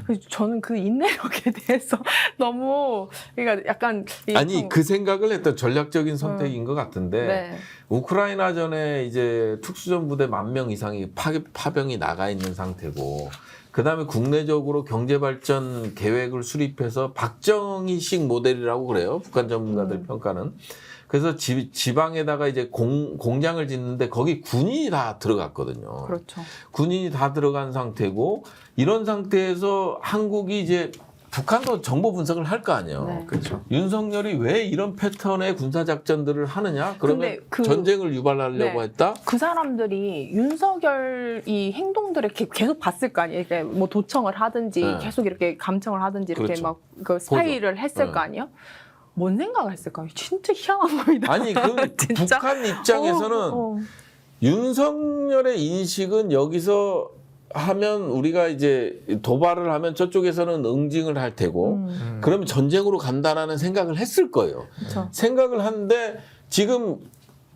그래서 저는 그 인내력에 대해서 너무 그러니까 약간
아니 그 생각을 했던 전략적인 선택인 것 같은데
네.
우크라이나전에 이제 특수전부대 10,000명 이상이 파병이 나가 있는 상태고 그다음에 국내적으로 경제발전 계획을 수립해서 박정희식 모델이라고 그래요. 북한 전문가들 평가는. 그래서 지방에다가 이제 공장을 짓는데 거기 군인이 다 들어갔거든요.
그렇죠.
군인이 다 들어간 상태고 이런 상태에서 한국이 이제 북한도 정보 분석을 할 거 아니에요.
네.
그렇죠.
윤석열이 왜 이런 패턴의 군사작전들을 하느냐? 그러면
근데
전쟁을 유발하려고
네.
했다?
그 사람들이 윤석열 이 행동들을 계속 봤을 거 아니에요. 이렇게 뭐 도청을 하든지
네.
계속 이렇게 감청을 하든지 이렇게
그렇죠.
막 그 스파이를 했을
네.
거 아니에요. 뭔 생각을 했을까요? 진짜 희한한 겁니다.
아니 그
진짜?
북한 입장에서는 윤석열의 인식은 여기서 하면 우리가 이제 도발을 하면 저쪽에서는 응징을 할 테고 그러면 전쟁으로 간다라는 생각을 했을 거예요.
그렇죠.
생각을 하는데 지금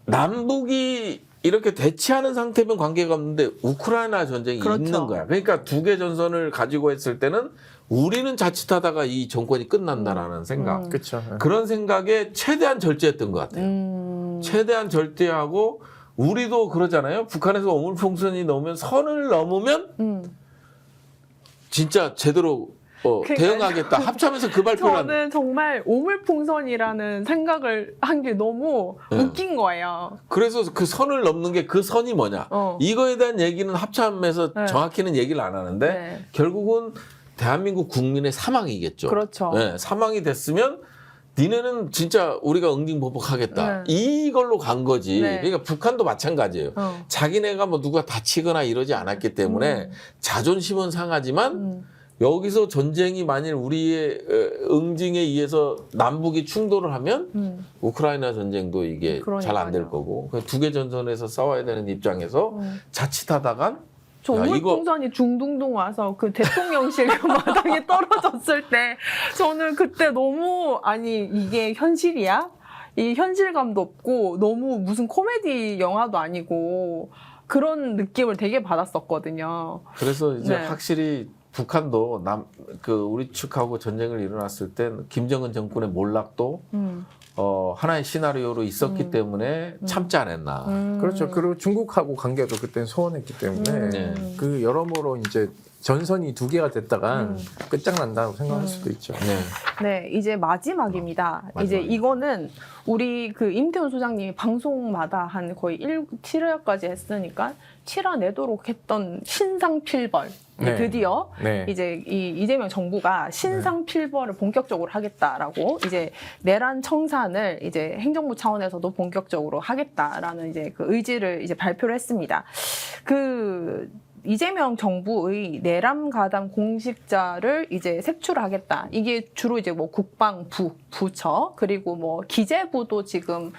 남북이 이렇게 대치하는 상태면 관계가 없는데 우크라이나 전쟁이
그렇죠.
있는 거야. 그러니까 두 개 전선을 가지고 했을 때는 우리는 자칫하다가 이 정권이 끝난다라는 생각.
그렇죠.
그런 생각에 최대한 절제했던 것 같아요. 최대한 절제하고 우리도 그러잖아요. 북한에서 오물풍선이 넘으면 선을 넘으면 진짜 제대로 대응하겠다. 합참에서 그 발표를
저는 정말 오물풍선이라는 생각을 한 게 너무 웃긴 거예요.
그래서 그 선을 넘는 게 그 선이 뭐냐. 이거에 대한 얘기는 합참에서
네.
정확히는 얘기를 안 하는데
네.
결국은 대한민국 국민의 사망이겠죠.
그렇죠.
네, 사망이 됐으면 니네는 진짜 우리가 응징보복하겠다.
네.
이걸로 간 거지.
네.
그러니까 북한도 마찬가지예요. 자기네가 뭐 누가 다치거나 이러지 않았기 때문에 자존심은 상하지만 여기서 전쟁이 만일 우리의 응징에 의해서 남북이 충돌을 하면 우크라이나 전쟁도 이게 잘 안 될
그러니까요.
거고 두 개 전선에서 싸워야 되는 입장에서 자칫하다간
저
야, 이거-
오물풍선이 둥둥둥 와서 그 대통령실 그 마당에 떨어졌을 때 저는 그때 너무 아니 이게 현실이야? 이 현실감도 없고 너무 무슨 코미디 영화도 아니고 그런 느낌을 되게 받았었거든요.
그래서 이제
네.
확실히 북한도 우리 측하고 전쟁을 일어났을 때 김정은 정권의 몰락도 하나의 시나리오로 있었기 때문에 참지 않았나.
그렇죠. 그리고 중국하고 관계도 그때는 소원했기 때문에
네.
그 여러모로 이제 전선이 두 개가 됐다간 끝장난다고 생각할 수도 있죠.
네.
네, 이제 마지막입니다.
마지막이요.
이제 이거는 우리 그 임태훈 소장님이 방송마다 한 거의 7회까지 했으니까 7화 내도록 했던 신상필벌.
네.
드디어
네.
이제 이 이재명 정부가 신상필벌을 본격적으로 하겠다라고 이제 내란 청산을 이제 행정부 차원에서도 본격적으로 하겠다라는 이제 그 의지를 이제 발표를 했습니다. 그 이재명 정부의 내란 가담 공직자를 이제 색출하겠다. 이게 주로 이제 뭐 국방부 부처 그리고 뭐 기재부도 지금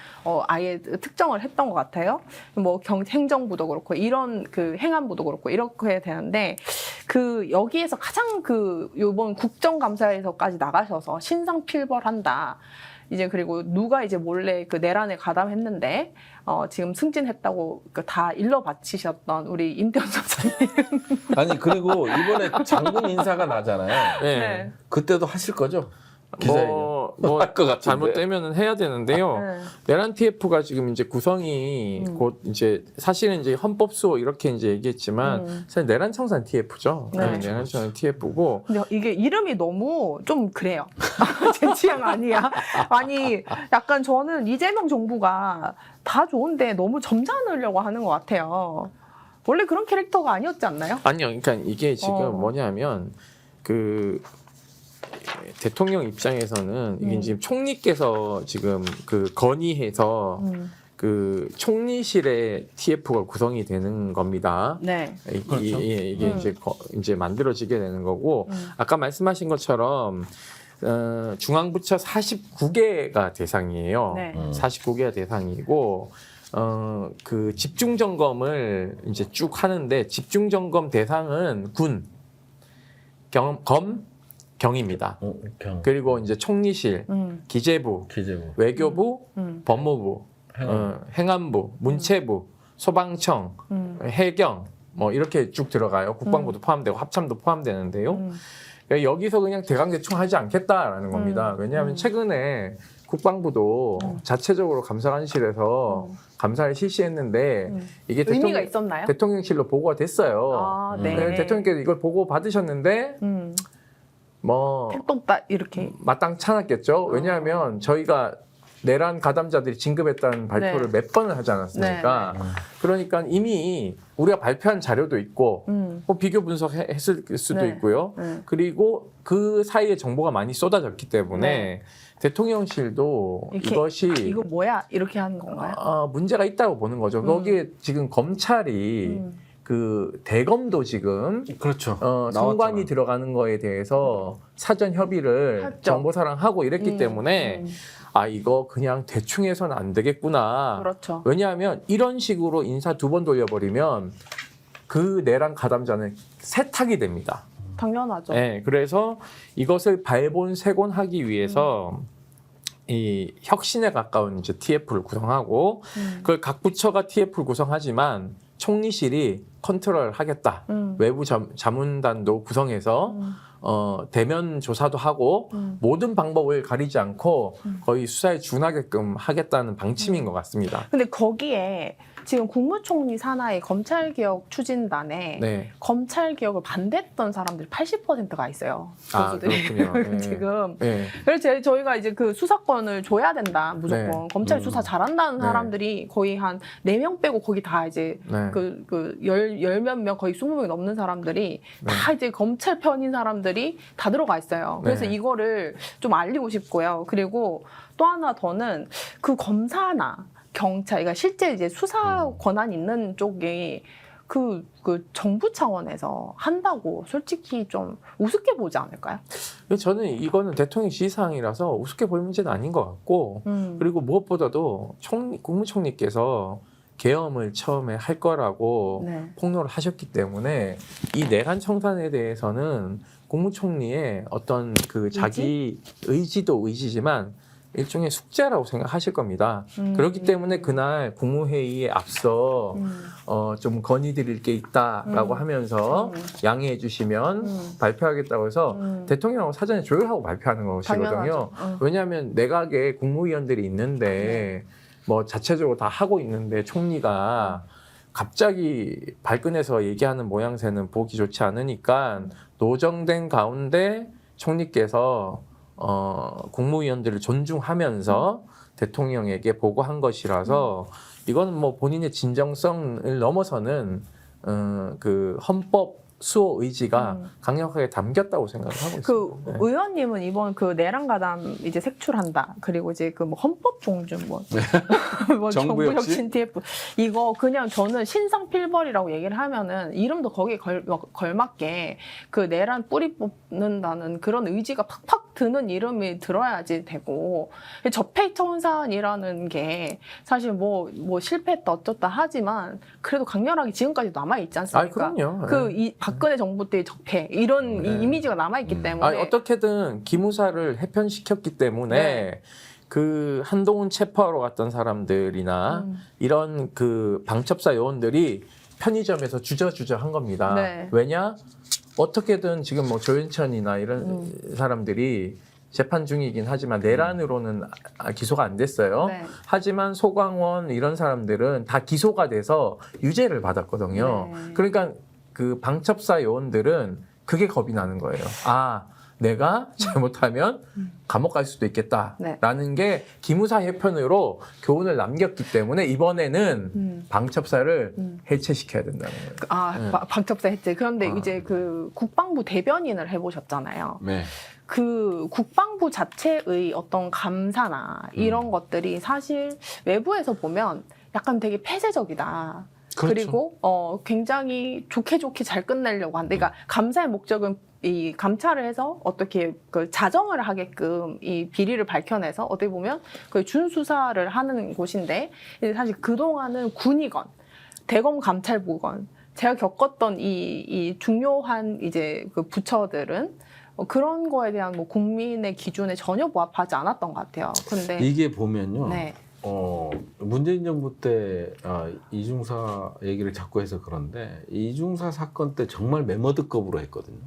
아예 특정을 했던 것 같아요. 뭐 행정부도 그렇고 이런 그 행안부도 그렇고 이렇게 되는데 그 여기에서 가장 그 요번 국정감사에서까지 나가셔서 신상필벌한다. 이제 그리고 누가 이제 몰래 그 내란에 가담했는데 지금 승진했다고 다 일러 바치셨던 우리 임태훈 선생님.
아니 그리고 이번에 장군 인사가 나잖아요.
네.
그때도 하실 거죠? 기자회견. 할것 같은데.
잘못되면은 해야 되는데요.
네.
내란 TF가 지금 이제 구성이 곧 이제 사실은 이제 헌법수호 이렇게 이제 얘기했지만 사실 내란 청산 TF죠.
네.
내란 청산 TF고.
근데 이게 이름이 너무 좀 그래요. 제 취향 아니야. 아니 약간 저는 이재명 정부가 다 좋은데 너무 점잖으려고 하는 것 같아요. 원래 그런 캐릭터가 아니었지 않나요?
아니요, 그러니까 이게 지금
어.
뭐냐면 그 대통령 입장에서는 이게 지금 총리께서 지금 그 건의해서 그 총리실의 TF가 구성이 되는 겁니다.
네.
그렇죠.
이게 이제 만들어지게 되는 거고 아까 말씀하신 것처럼 중앙부처 49개가 대상이에요.
네.
49개가 대상이고 그 집중 점검을 이제 쭉 하는데 집중 점검 대상은 군, 경입니다. 그리고 이제 총리실, 기재부, 외교부, 법무부, 행안부, 문체부, 소방청, 해경 뭐 이렇게 쭉 들어가요. 국방부도 포함되고 합참도 포함되는데요. 그러니까 여기서 그냥 대강대충 하지 않겠다라는 겁니다. 왜냐하면 최근에 국방부도 자체적으로 감사관실에서 감사를 실시했는데 이게
의미가 있었나요?
대통령실로 보고가 됐어요.
아, 네.
대통령께서 이걸 보고 받으셨는데 뭐
택도 이렇게.
마땅찮았겠죠. 왜냐하면 저희가 내란 가담자들이 진급했다는 발표를 몇 번을 하지 않았습니까? 그러니까 이미 우리가 발표한 자료도 있고 뭐 비교 분석했을 수도 있고요. 그리고 그 사이에 정보가 많이 쏟아졌기 때문에 대통령실도 이것이
이거 뭐야? 이렇게 하는 건가요?
문제가 있다고 보는 거죠. 거기에 지금 검찰이 그 대검도 지금
그렇죠.
선관위 들어가는 거에 대해서 사전 협의를
했죠.
정보사랑 하고 이랬기 때문에 이거 그냥 대충 해서는 안 되겠구나.
그렇죠.
왜냐하면 이런 식으로 인사 2번 돌려버리면 그 내란 가담자는 세탁이 됩니다.
당연하죠.
네, 그래서 이것을 발본색원하기 위해서 이 혁신에 가까운 이제 TF를 구성하고 그걸 각 부처가 TF를 구성하지만 총리실이 컨트롤하겠다. 외부 자문단도 구성해서 대면 조사도 하고 모든 방법을 가리지 않고 거의 수사에 준하게끔 하겠다는 방침인 것 같습니다.
근데 거기에 지금 국무총리 산하의 검찰개혁 추진단에
네.
검찰개혁을 반대했던 사람들이 80%가 있어요. 교수들이.
그렇군요. 네.
지금.
네.
그래서 저희가 이제 그 수사권을 줘야 된다. 무조건.
네.
검찰 수사 잘한다는
네.
사람들이 거의 한 4명 빼고 거기 다 이제
네.
열 몇 명, 거의 20명이 넘는 사람들이 다 이제 검찰 편인 사람들이 다 들어가 있어요. 그래서
네.
이거를 좀 알리고 싶고요. 그리고 또 하나 더는 그 검사나 경찰, 그러니까 실제 이제 수사 권한 있는 쪽이 그 정부 차원에서 한다고 솔직히 좀 우습게 보지 않을까요?
저는 이거는 대통령 지시사항이라서 우습게 볼 문제는 아닌 것 같고 그리고 무엇보다도 국무총리께서 계엄을 처음에 할 거라고
네.
폭로를 하셨기 때문에 이 내란 청산에 대해서는 국무총리의 어떤 그 자기 의지도 의지지만 일종의 숙제라고 생각하실 겁니다. 그렇기 때문에 그날 국무회의에 앞서 좀 건의드릴 게 있다라고 하면서 양해해 주시면 발표하겠다고 해서 대통령하고 사전에 조율하고 발표하는 것이거든요. 왜냐하면 내각에 국무위원들이 있는데 뭐 자체적으로 다 하고 있는데 총리가 갑자기 발끈해서 얘기하는 모양새는 보기 좋지 않으니까 노정된 가운데 총리께서 국무위원들을 존중하면서 대통령에게 보고한 것이라서 이거는 뭐 본인의 진정성을 넘어서는 그 헌법 수호 의지가 강력하게 담겼다고 생각을 하고
그
있습니다. 네.
의원님은 이번 그 내란 가담 이제 색출한다. 그리고 이제 그 뭐 헌법 종준 뭐, 뭐
정부
정부
혁신?
혁신 TF 이거 그냥 저는 신상필벌이라고 얘기를 하면은 이름도 거기에 걸맞게 그 내란 뿌리 뽑는다는 그런 의지가 팍팍 드는 이름이 들어야지 되고 적폐청산이라는 게 사실 뭐 실패했다 어쩌다 하지만 그래도 강렬하게 지금까지 남아 있지 않습니까?
그럼요.
그 박근혜 정부 때의 적폐 이런
네.
이 이미지가 남아 있기 때문에
어떻게든 기무사를 해편시켰기 때문에
네.
그 한동훈 체포하러 갔던 사람들이나 이런 그 방첩사 요원들이 편의점에서 주저주저 한 겁니다.
네.
왜냐? 어떻게든 지금 뭐 조윤천이나 이런 사람들이 재판 중이긴 하지만 내란으로는 기소가 안 됐어요.
네.
하지만 소광원 이런 사람들은 다 기소가 돼서 유죄를 받았거든요.
네.
그러니까 그 방첩사 요원들은 그게 겁이 나는 거예요. 아, 내가 잘못하면 감옥 갈 수도 있겠다라는 게 기무사 해편으로 교훈을 남겼기 때문에 이번에는 방첩사를 해체시켜야 된다는 거예요.
방첩사 해체. 그런데 이제 그 국방부 대변인을 해보셨잖아요.
네.
그 국방부 자체의 어떤 감사나 이런 것들이 사실 외부에서 보면 약간 되게 폐쇄적이다.
그렇죠.
그리고 굉장히 좋게 잘 끝내려고 한다. 그러니까 감사의 목적은 이 감찰을 해서 어떻게 그 자정을 하게끔 이 비리를 밝혀내서 어떻게 보면 그 준수사를 하는 곳인데 사실 그 동안은 군이건 대검 감찰부건 제가 겪었던 이 중요한 이제 그 부처들은 그런 거에 대한 뭐 국민의 기준에 전혀 부합하지 않았던 것 같아요. 근데
이게 보면요.
네.
문재인 정부 때 이중사 얘기를 자꾸 해서 그런데 이중사 사건 때 정말 메머드급으로 했거든요.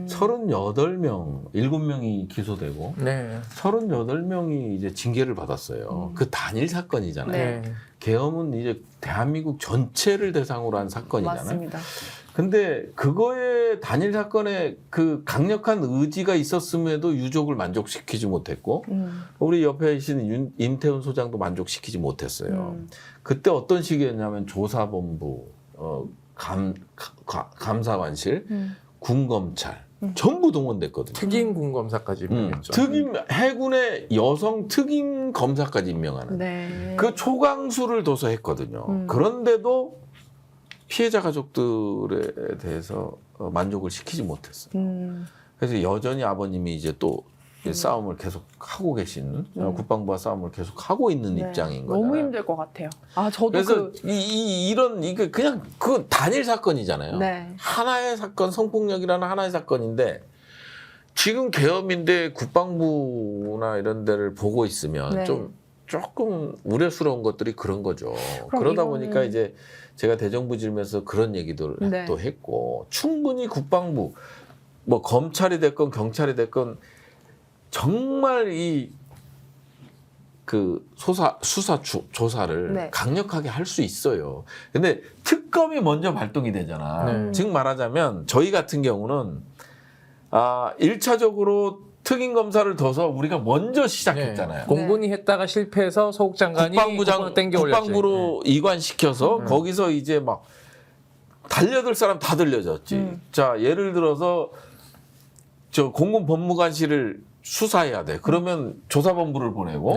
38명, 7명이 기소되고
네.
38명이 이제 징계를 받았어요. 그 단일 사건이잖아요.
네.
계엄은 이제 대한민국 전체를 대상으로 한 사건이잖아요.
맞습니다.
근데 그거에 단일 사건에 그 강력한 의지가 있었음에도 유족을 만족시키지 못했고 우리 옆에 계신 임태훈 소장도 만족시키지 못했어요. 그때 어떤 식이었냐면 조사본부, 감사관실, 군검찰 전부 동원됐거든요.
특임 군검사까지 임명했죠.
특임 해군의 여성 특임 검사까지 임명하는
네.
그 초강수를 둬서 했거든요. 그런데도 피해자 가족들에 대해서 만족을 시키지 못했어요. 그래서 여전히 아버님이 이제 또 싸움을 계속 하고 계신 국방부와 싸움을 계속 하고 있는
네.
입장인 거잖아요.
너무 힘들 것 같아요. 저도
그래서 이런 이게 그냥 그 단일 사건이잖아요.
네.
하나의 사건, 성폭력이라는 하나의 사건인데 지금 계엄인데 국방부나 이런 데를 보고 있으면
네.
조금 우려스러운 것들이 그런 거죠. 그러다 보니까 이제 제가 대정부질면서 그런 얘기도
네.
또 했고 충분히 국방부 뭐 검찰이 됐건 경찰이 됐건 정말 그 수사 조사를
네.
강력하게 할 수 있어요. 근데 특검이 먼저 발동이 되잖아.
네.
즉 말하자면 저희 같은 경우는 1차적으로 특임 검사를 둬서 우리가 먼저 시작했잖아요.
네. 공군이 했다가 실패해서 소국 장관이
국방부로 이관시켜서 거기서 이제 막 달려들 사람 다 들려졌지. 자, 예를 들어서 저 공군 법무관실을 수사해야 돼. 그러면 조사본부를 보내고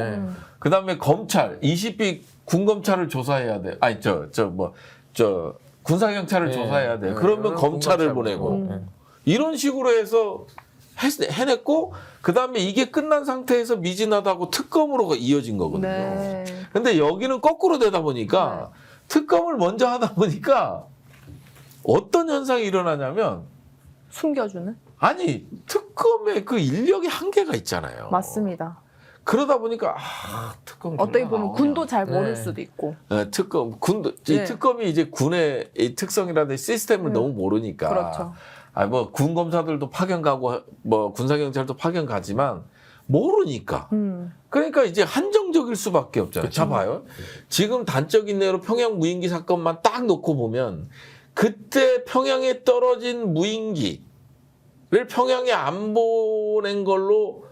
그다음에 검찰 20비 군검찰을 조사해야 돼. 아니 군사경찰을 조사해야 돼. 그러면 검찰을 보내고 이런 식으로 해서 해냈고 그다음에 이게 끝난 상태에서 미진하다고 특검으로 이어진 거거든요.
네.
근데 여기는 거꾸로 되다 보니까 특검을 먼저 하다 보니까 어떤 현상이 일어나냐면
숨겨주는?
아니 특검의 그 인력이 한계가 있잖아요.
맞습니다.
그러다 보니까 특검
어떻게 보면
나오냐.
군도 잘 모를
네.
수도 있고.
군도
네.
특검이 이제 군의 이 특성이라든지 시스템을 너무 모르니까.
그렇죠.
뭐 군 검사들도 파견 가고 뭐 군사 경찰도 파견 가지만 모르니까. 그러니까 이제 한정적일 수밖에 없잖아요. 자 봐요. 지금 단적인 예로 평양 무인기 사건만 딱 놓고 보면 그때 평양에 떨어진 무인기를 평양에 안 보낸 걸로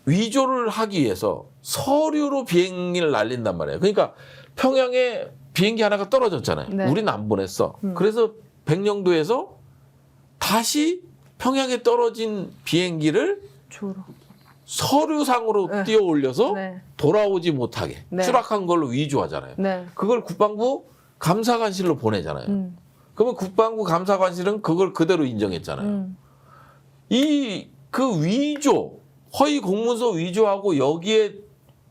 위조를 하기 위해서 서류로 비행기를 날린단 말이에요. 그러니까 평양에 비행기 하나가 떨어졌잖아요.
네.
우리는 안 보냈어. 그래서 백령도에서 다시 평양에 떨어진 비행기를
주로.
서류상으로
네.
띄어 올려서
네.
돌아오지 못하게
네.
추락한 걸로 위조하잖아요.
네.
그걸 국방부 감사관실로 보내잖아요. 그러면 국방부 감사관실은 그걸 그대로 인정했잖아요. 이 그 위조, 허위 공문서 위조하고 여기에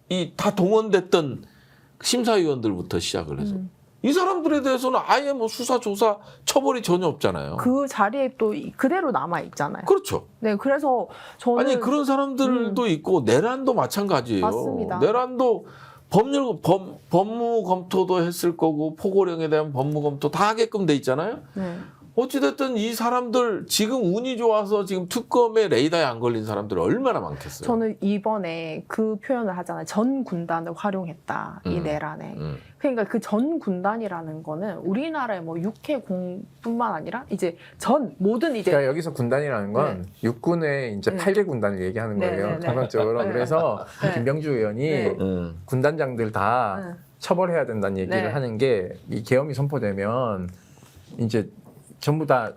이 다 동원됐던 심사위원들부터 시작을 해서 이 사람들에 대해서는 아예 뭐 수사, 조사, 처벌이 전혀 없잖아요.
그 자리에 또 그대로 남아 있잖아요.
그렇죠.
네, 그래서 저는
아니 그런 사람들도 있고 내란도 마찬가지예요.
맞습니다.
내란도 법무 검토도 했을 거고 포고령에 대한 법무 검토 다 하게끔 돼 있잖아요.
네.
어찌됐든 이 사람들 지금 운이 좋아서 지금 특검에 레이더에 안 걸린 사람들 얼마나 많겠어요.
저는 이번에 그 표현을 하잖아요. 전 군단을 활용했다. 이 내란에. 그러니까 그 전 군단이라는 거는 우리나라의 뭐 육해공뿐만 아니라 이제 전 모든 이제
그러니까 여기서 군단이라는 건 육군의 이제
네.
8개 군단을 얘기하는
네,
거예요.
네, 네.
전반적으로.
네.
그래서
네.
김병주 의원이
네.
군단장들 다
네.
처벌해야 된다는 얘기를
네.
하는 게 이 계엄이 선포되면 이제 전부 다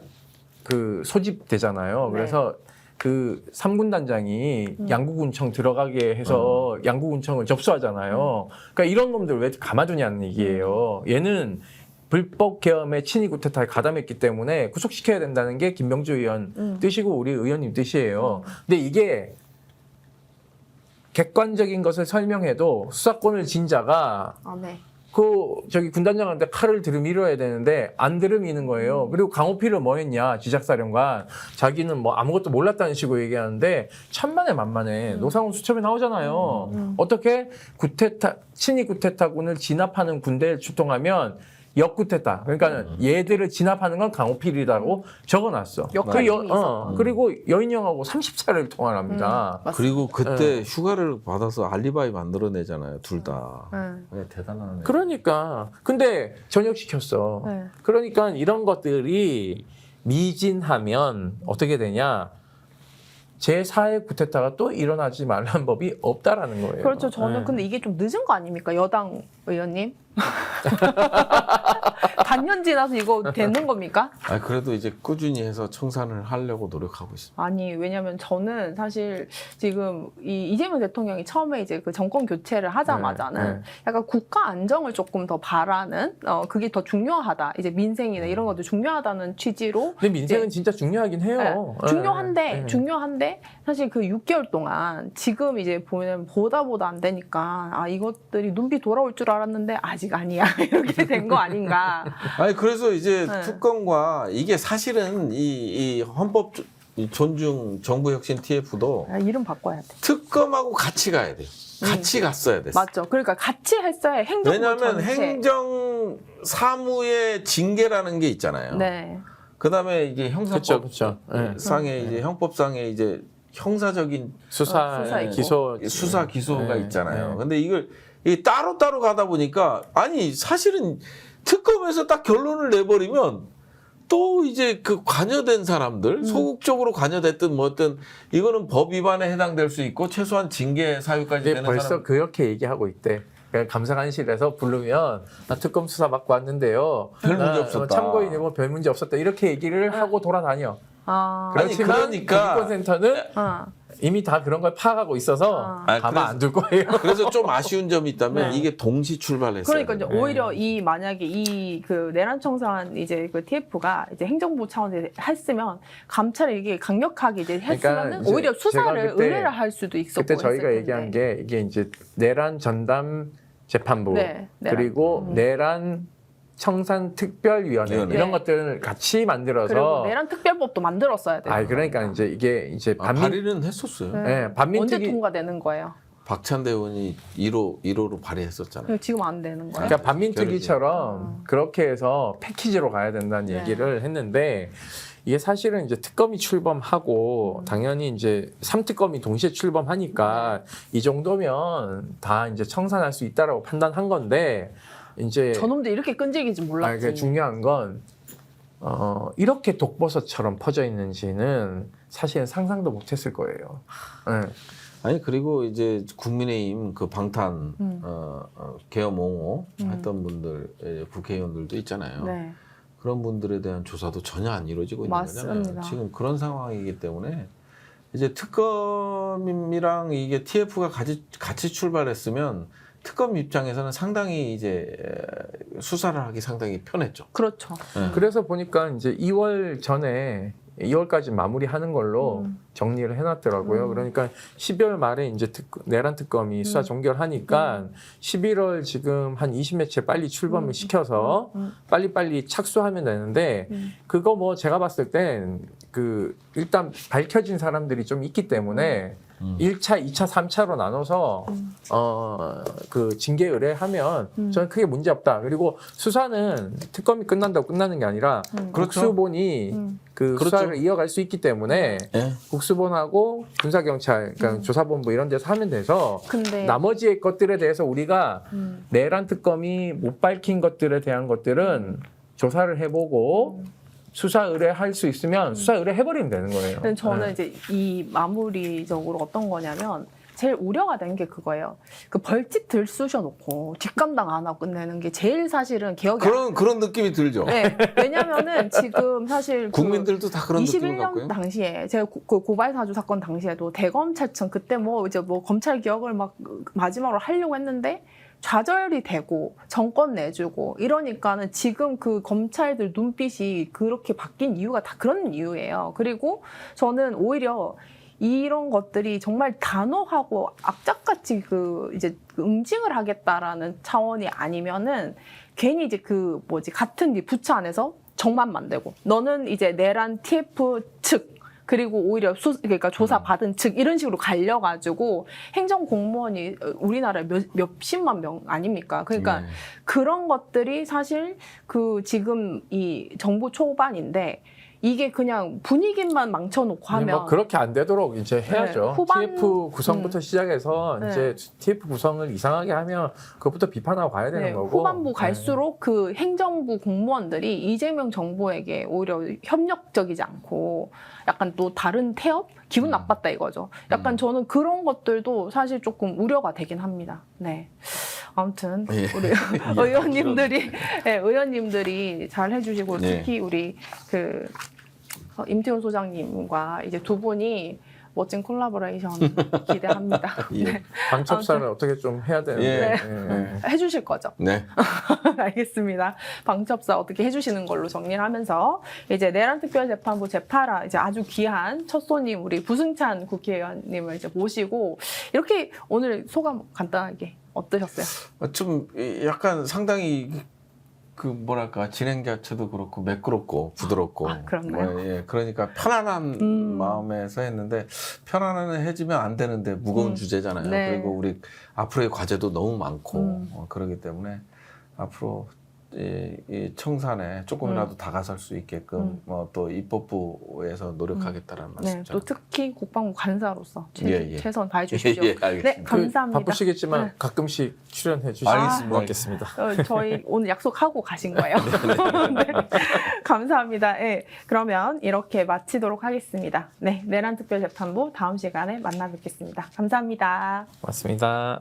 그 소집되잖아요.
네.
그래서 그 3군단장이 양구군청 들어가게 해서 양구군청을 접수하잖아요. 그러니까 이런 놈들 왜 가만두냐는 얘기예요. 얘는 불법 계엄에 친위 구태타에 가담했기 때문에 구속시켜야 된다는 게 김병주 의원 뜻이고 우리 의원님 뜻이에요. 근데 이게 객관적인 것을 설명해도 수사권을 진 자가
아, 네.
그 저기 군단장한테 칼을 들이밀어야 되는데 안 들이미는 거예요. 그리고 강호필은 뭐 했냐, 지작사령관. 자기는 뭐 아무것도 몰랐다는 식으로 얘기하는데 천만에 만만해. 노상훈 수첩에 나오잖아요. 어떻게 친위 구테타군을 진압하는 군대를 출동하면 역구테타. 그러니까 얘들을 진압하는 건 강호필이라고 적어놨어.
역할이 이미 있었던.
그리고 여인영하고 30차를 통화합니다.
맞습니다.
그리고 그때 휴가를 받아서 알리바이 만들어내잖아요. 둘 다.
네.
대단하네.
그러니까 근데 전역시켰어.
네.
그러니까 이런 것들이 미진하면 어떻게 되냐? 제4의 구테타가 또 일어나지 말라는 법이 없다라는 거예요.
그렇죠. 저는
네.
근데 이게 좀 늦은 거 아닙니까? 여당 의원님? 반년 지나서 이거 되는 겁니까?
아 그래도 이제 꾸준히 해서 청산을 하려고 노력하고 있습니다.
아니, 왜냐면 저는 사실 지금 이재명 대통령이 처음에 이제 그 정권 교체를 하자마자는
네.
약간 국가 안정을 조금 더 바라는, 그게 더 중요하다. 이제 민생이나 이런 것도 중요하다는 취지로.
근데 민생은
네.
진짜 중요하긴 해요.
네. 중요한데 사실 그 6개월 동안 지금 이제 보면 보다 안 되니까 이것들이 눈비 돌아올 줄 알았는데 아직 아니야. 이렇게 된 거 아닌가.
아니 그래서 이제
네.
특검과 이게 사실은 이 헌법 존중 정부혁신 TF도
이름 바꿔야 돼.
특검하고 같이 가야 돼요. 같이 갔어야 됐어.
맞죠. 그러니까 같이 했어야 행정부
왜냐하면
전체.
행정 사무의 징계라는 게 있잖아요.
네.
그다음에 이게 형사법
그쵸. 네.
상에 이제 형법상에 이제 형사적인
수사,
수사 있고.
기소,
수사 기소가
네.
있잖아요.
네.
근데 이걸 따로 가다 보니까 아니 사실은 특검에서 딱 결론을 내버리면 또 이제 그 관여된 사람들 소극적으로 관여됐든 뭐든 이거는 법 위반에 해당될 수 있고 최소한 징계 사유까지
근데
되는
벌써
사람.
그렇게 얘기하고 있대. 그러니까 감사관실에서 부르면 나 특검 수사 받고 왔는데요.
별 문제
나
없었다.
참고인이고 별 문제 없었다. 이렇게 얘기를 하고 돌아다녀.
아니,
그렇지만
그러니까
국민권센터는 이미 다 그런 걸 파악하고 있어서 가만 안 둘 거예요.
그래서 좀 아쉬운 점이 있다면
네.
이게 동시 출발했어요.
그러니까 이제 오히려 만약에 그 내란 청산 이제 그 TF가 이제 행정부 차원에서 했으면 감찰이 이게 강력하게 이제 했으면
그러니까 이제
오히려 수사를
제가 그때-
의뢰를 할 수도 있었고.
그때 저희가
했을
얘기한
텐데.
게 이게 이제 내란 전담 재판부
네, 내란.
그리고 내란 청산 특별위원회
위원회.
이런
네.
것들을 같이 만들어서
그리고 내란 특별법도 만들었어야 돼요.
그러니까 이제
발의는 했었어요.
네. 언제
반민특위
통과되는 거예요?
박찬대 의원이 1호로 발의했었잖아요.
지금 안 되는 거예요?
그러니까 반민특위처럼 그렇게 해서 패키지로 가야 된다는
네.
얘기를 했는데 이게 사실은 이제 특검이 출범하고 당연히 이제 3특검이 동시에 출범하니까 이 정도면 다 이제 청산할 수 있다라고 판단한 건데 이제
저놈들 이렇게 끈질기지 몰랐지.
그러니까 중요한 건 이렇게 독버섯처럼 퍼져 있는지는 사실은 상상도 못했을 거예요. 네.
아니 그리고 이제 국민의힘 그 방탄 계엄 옹호 했던 분들 국회의원들도 있잖아요.
네.
그런 분들에 대한 조사도 전혀 안 이루어지고 있는
맞습니다.
거잖아요. 지금 그런 상황이기 때문에 이제 특검이랑 이게 TF가 같이 출발했으면 특검 입장에서는 상당히 이제 수사를 하기 상당히 편했죠.
그렇죠.
네.
그래서 보니까 이제 2월 전에 2월까지 마무리하는 걸로 정리를 해놨더라고요. 그러니까 12월 말에 이제 내란 특검이 수사 종결하니까 11월 지금 한 20매체 빨리 출범을 시켜서 빨리빨리 착수하면 되는데 그거 뭐 제가 봤을 땐 그 일단 밝혀진 사람들이 좀 있기 때문에 1차, 2차, 3차로 나눠서 그 징계 의뢰하면 저는 크게 문제 없다. 그리고 수사는 특검이 끝난다고 끝나는 게 아니라
그렇죠.
국수본이 그
그렇죠.
수사를 이어갈 수 있기 때문에
예.
국수본하고 군사경찰, 그러니까 조사본부 이런 데서 하면 돼서
근데
나머지 것들에 대해서 우리가 내란 특검이 못 밝힌 것들에 대한 것들은 조사를 해보고 수사 의뢰할 수 있으면 수사 의뢰해버리면 되는 거예요.
근데 저는
네.
이제 이 마무리적으로 어떤 거냐면 제일 우려가 된 게 그거예요. 그 벌집 들쑤셔놓고 뒷감당 안 하고 끝내는 게 제일 사실은 기억이
그런 느낌이 들죠.
네, 왜냐면은 지금 사실
국민들도 다 그런 느낌을
21년
갖고요.
당시에 제가 그 고발 사주 사건 당시에도 대검찰청 그때 뭐 이제 뭐 검찰 개혁을 막 마지막으로 하려고 했는데 좌절이 되고 정권 내주고 이러니까는 지금 그 검찰들 눈빛이 그렇게 바뀐 이유가 다 그런 이유예요. 그리고 저는 오히려 이런 것들이 정말 단호하고 악착같이 이제 응징을 하겠다라는 차원이 아니면은 괜히 이제 같은 부처 안에서 정만 만들고 너는 이제 내란 TF 측 그리고 오히려 그러니까 조사 받은 측 이런 식으로 갈려가지고 행정 공무원이 우리나라에 몇십만 명 아닙니까? 그러니까
네.
그런 것들이 사실 지금 이 정부 초반인데 이게 그냥 분위기만 망쳐놓고 하면
뭐 그렇게 안 되도록 이제 해야죠.
네, 후반-
TF 구성부터 시작해서
네.
이제 TF 구성을 이상하게 하면 그것부터 비판하고 가야 되는
네,
거고.
후반부 갈수록 그 행정부 공무원들이 이재명 정부에게 오히려 협력적이지 않고 약간 또 다른 태업? 기분 나빴다 이거죠. 약간 저는 그런 것들도 사실 조금 우려가 되긴 합니다. 네. 아무튼
예.
우리 의원님들이 네, 의원님들이 잘 해주시고
네.
특히 우리 임태훈 소장님과 이제 두 분이 멋진 콜라보레이션 기대합니다.
예.
네.
방첩사를 어떻게 좀 해야 되는데.
네. 해주실 거죠?
네.
알겠습니다. 방첩사 어떻게 해주시는 걸로 정리를 하면서 이제 내란특별재판부 제8화 이제 아주 귀한 첫 손님 우리 부승찬 국회의원님을 이제 모시고 이렇게 오늘 소감 간단하게 어떠셨어요?
좀 약간 상당히 뭐랄까 진행 자체도 그렇고 매끄럽고 부드럽고
그렇나요?
예, 그러니까 편안한 마음에서 했는데 편안해지면 안 되는데 무거운 주제잖아요.
네.
그리고 우리 앞으로의 과제도 너무 많고 그러기 때문에 앞으로 이 청산에 조금이라도 다가설 수 있게끔 또 입법부에서 노력하겠다는 말씀.
네, 또 특히 국방부 간사로서
예.
최선 다해 주십시오.
예, 알겠습니다.
네, 감사합니다.
바쁘시겠지만
네.
가끔씩 출연해 주시면
알겠습니다.
고맙겠습니다.
저희 오늘 약속하고 가신 거예요. 네. 감사합니다. 네, 그러면 이렇게 마치도록 하겠습니다. 네, 내란특별재판부 다음 시간에 만나 뵙겠습니다. 감사합니다.
고맙습니다.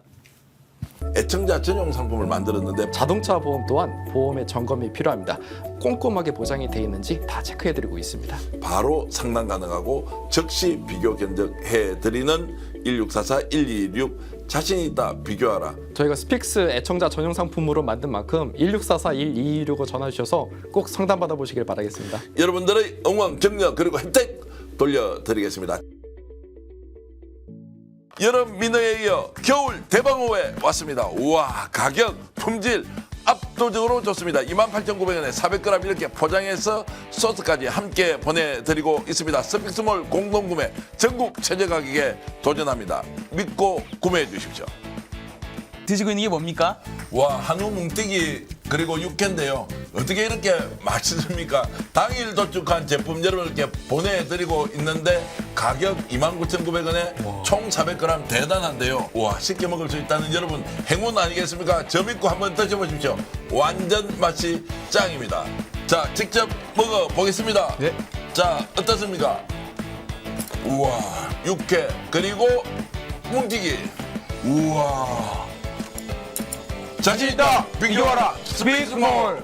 애청자 전용 상품을 만들었는데
자동차 보험 또한 보험의 점검이 필요합니다. 꼼꼼하게 보장이 되어 있는지 다 체크해드리고 있습니다.
바로 상담 가능하고 즉시 비교 견적해드리는 1644-1226 자신 있다 비교하라.
저희가 스픽스 애청자 전용 상품으로 만든 만큼 1644-1226을 전화주셔서 꼭 상담 받아보시길 바라겠습니다.
여러분들의 응원, 격려 그리고 혜택 돌려드리겠습니다. 여름 민어에 이어 겨울 대방어회 왔습니다. 우와, 가격, 품질 압도적으로 좋습니다. 28,900원에 400g 이렇게 포장해서 소스까지 함께 보내드리고 있습니다. 스픽스몰 공동구매 전국 최저 가격에 도전합니다. 믿고 구매해 주십시오.
드시고 있는 게 뭡니까?
와, 한우 뭉태기 그리고 육회인데요. 어떻게 이렇게 맛있습니까? 당일 도축한 제품 여러분께 보내드리고 있는데 가격 29,900원에 총 400g 대단한데요. 와, 쉽게 먹을 수 있다는 여러분 행운 아니겠습니까? 저 믿고 한번 드셔보십시오. 완전 맛이 짱입니다. 자, 직접 먹어보겠습니다.
네.
자, 어떻습니까? 우와, 육회 그리고 뭉티기. 우와. 자신 있다 비교하라 스피스몰.